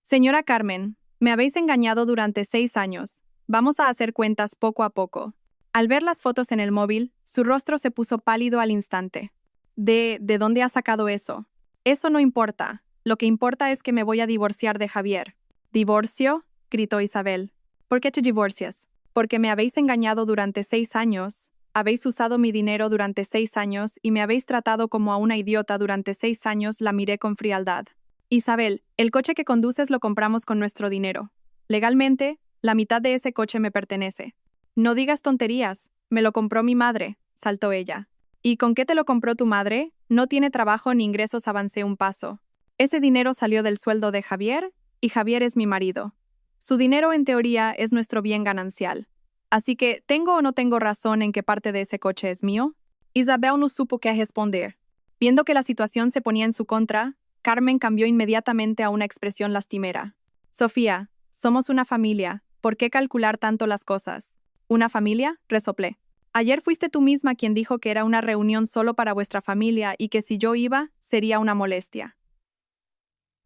Señora Carmen, me habéis engañado durante 6 años. Vamos a hacer cuentas poco a poco. Al ver las fotos en el móvil, su rostro se puso pálido al instante. ¿De dónde has sacado eso? Eso no importa. Lo que importa es que me voy a divorciar de Javier. ¿Divorcio?, gritó Isabel. ¿Por qué te divorcias? Porque me habéis engañado durante 6 años. Habéis usado mi dinero durante 6 años y me habéis tratado como a una idiota durante 6 años. La miré con frialdad. Isabel, el coche que conduces lo compramos con nuestro dinero. Legalmente, la mitad de ese coche me pertenece. No digas tonterías. Me lo compró mi madre, saltó ella. ¿Y con qué te lo compró tu madre? No tiene trabajo ni ingresos, avancé un paso. Ese dinero salió del sueldo de Javier, y Javier es mi marido. Su dinero, en teoría, es nuestro bien ganancial. Así que, ¿tengo o no tengo razón en que parte de ese coche es mío? Isabel no supo qué responder. Viendo que la situación se ponía en su contra, Carmen cambió inmediatamente a una expresión lastimera. Sofía, somos una familia. ¿Por qué calcular tanto las cosas? ¿Una familia?, resoplé. Ayer fuiste tú misma quien dijo que era una reunión solo para vuestra familia y que si yo iba, sería una molestia.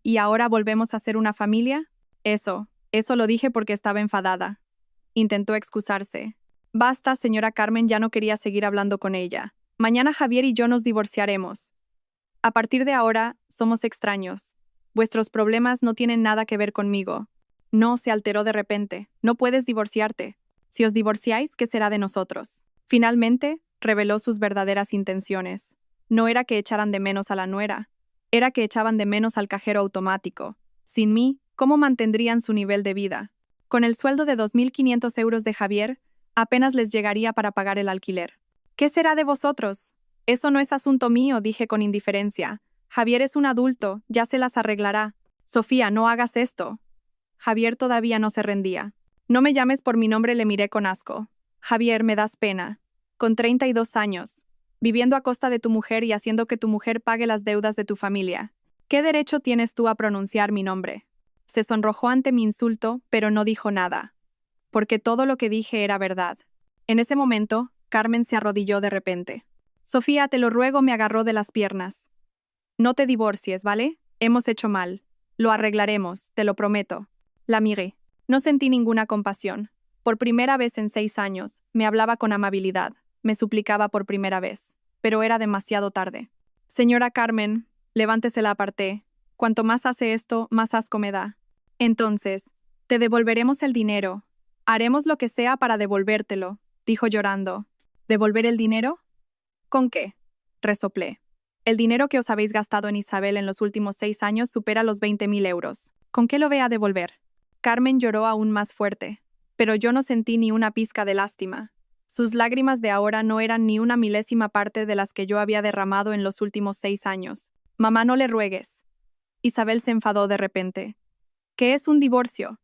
¿Y ahora volvemos a ser una familia? Eso lo dije porque estaba enfadada. Intentó excusarse. Basta, señora Carmen, ya no quería seguir hablando con ella. Mañana Javier y yo nos divorciaremos. A partir de ahora, somos extraños. Vuestros problemas no tienen nada que ver conmigo. No, se alteró de repente. No puedes divorciarte. Si os divorciáis, ¿qué será de nosotros? Finalmente, reveló sus verdaderas intenciones. No era que echaran de menos a la nuera. Era que echaban de menos al cajero automático. Sin mí, ¿cómo mantendrían su nivel de vida? Con el sueldo de 2.500 euros de Javier, apenas les llegaría para pagar el alquiler. ¿Qué será de vosotros? Eso no es asunto mío, dije con indiferencia. Javier es un adulto, ya se las arreglará. Sofía, no hagas esto. Javier todavía no se rendía. No me llames por mi nombre, le miré con asco. Javier, me das pena. Con 32 años, viviendo a costa de tu mujer y haciendo que tu mujer pague las deudas de tu familia. ¿Qué derecho tienes tú a pronunciar mi nombre? Se sonrojó ante mi insulto, pero no dijo nada, porque todo lo que dije era verdad. En ese momento, Carmen se arrodilló de repente. Sofía, te lo ruego, me agarró de las piernas. No te divorcies, ¿vale? Hemos hecho mal. Lo arreglaremos, te lo prometo. La miré. No sentí ninguna compasión. Por primera vez en 6 años, me hablaba con amabilidad. Me suplicaba por primera vez. Pero era demasiado tarde. Señora Carmen, levántese, la aparté. Cuanto más hace esto, más asco me da. Entonces, te devolveremos el dinero. Haremos lo que sea para devolvértelo, dijo llorando. ¿Devolver el dinero? ¿Con qué? Resoplé. El dinero que os habéis gastado en Isabel en los últimos 6 años supera los 20.000 euros. ¿Con qué lo voy a devolver? Carmen lloró aún más fuerte, pero yo no sentí ni una pizca de lástima. Sus lágrimas de ahora no eran ni una milésima parte de las que yo había derramado en los últimos 6 años. Mamá, no le ruegues. Isabel se enfadó de repente. ¿Qué es un divorcio?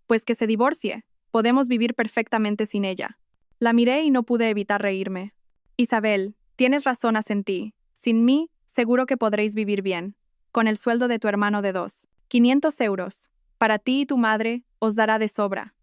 Pues que se divorcie. Podemos vivir perfectamente sin ella. La miré y no pude evitar reírme. Isabel, tienes razón, asentí. Sin mí, seguro que podréis vivir bien. Con el sueldo de tu hermano de 500 euros. Para ti y tu madre, os dará de sobra.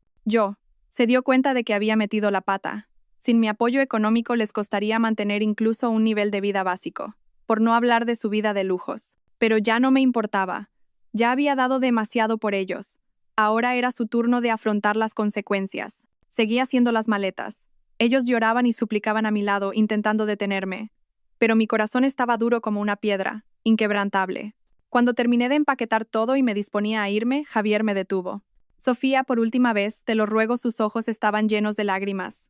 Se dio cuenta de que había metido la pata. Sin mi apoyo económico les costaría mantener incluso un nivel de vida básico, por no hablar de su vida de lujos. Pero ya no me importaba. Ya había dado demasiado por ellos. Ahora era su turno de afrontar las consecuencias. Seguí haciendo las maletas. Ellos lloraban y suplicaban a mi lado, intentando detenerme. Pero mi corazón estaba duro como una piedra, inquebrantable. Cuando terminé de empaquetar todo y me disponía a irme, Javier me detuvo. Sofía, por última vez, te lo ruego, sus ojos estaban llenos de lágrimas.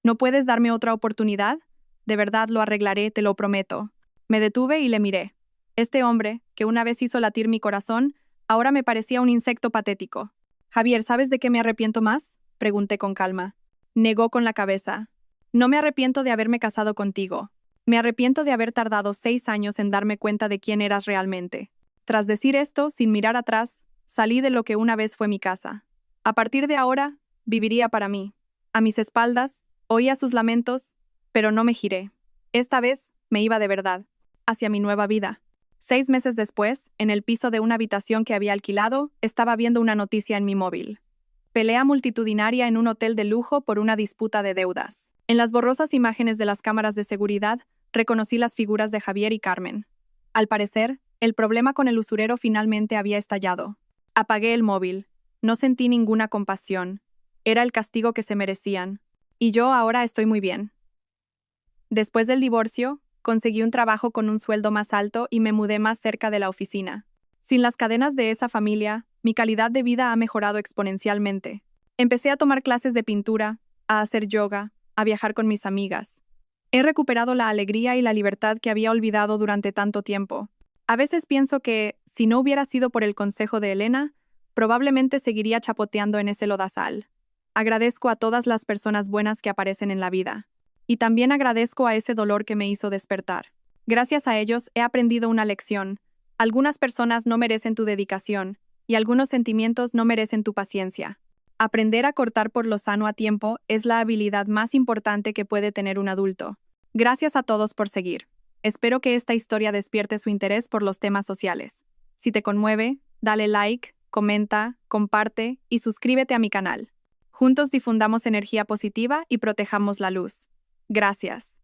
¿No puedes darme otra oportunidad? De verdad lo arreglaré, te lo prometo. Me detuve y le miré. Este hombre, que una vez hizo latir mi corazón, ahora me parecía un insecto patético. Javier, ¿sabes de qué me arrepiento más? Pregunté con calma. Negó con la cabeza. No me arrepiento de haberme casado contigo. Me arrepiento de haber tardado 6 años en darme cuenta de quién eras realmente. Tras decir esto, sin mirar atrás, salí de lo que una vez fue mi casa. A partir de ahora, viviría para mí. A mis espaldas, oía sus lamentos, pero no me giré. Esta vez, me iba de verdad, hacia mi nueva vida. 6 meses después, en el piso de una habitación que había alquilado, estaba viendo una noticia en mi móvil. Pelea multitudinaria en un hotel de lujo por una disputa de deudas. En las borrosas imágenes de las cámaras de seguridad, reconocí las figuras de Javier y Carmen. Al parecer, el problema con el usurero finalmente había estallado. Apagué el móvil. No sentí ninguna compasión. Era el castigo que se merecían. Y yo ahora estoy muy bien. Después del divorcio, conseguí un trabajo con un sueldo más alto y me mudé más cerca de la oficina. Sin las cadenas de esa familia, mi calidad de vida ha mejorado exponencialmente. Empecé a tomar clases de pintura, a hacer yoga, a viajar con mis amigas. He recuperado la alegría y la libertad que había olvidado durante tanto tiempo. A veces pienso que, si no hubiera sido por el consejo de Elena, probablemente seguiría chapoteando en ese lodazal. Agradezco a todas las personas buenas que aparecen en la vida. Y también agradezco a ese dolor que me hizo despertar. Gracias a ellos he aprendido una lección. Algunas personas no merecen tu dedicación, y algunos sentimientos no merecen tu paciencia. Aprender a cortar por lo sano a tiempo es la habilidad más importante que puede tener un adulto. Gracias a todos por seguir. Espero que esta historia despierte su interés por los temas sociales. Si te conmueve, dale like, comenta, comparte y suscríbete a mi canal. Juntos difundamos energía positiva y protejamos la luz. Gracias.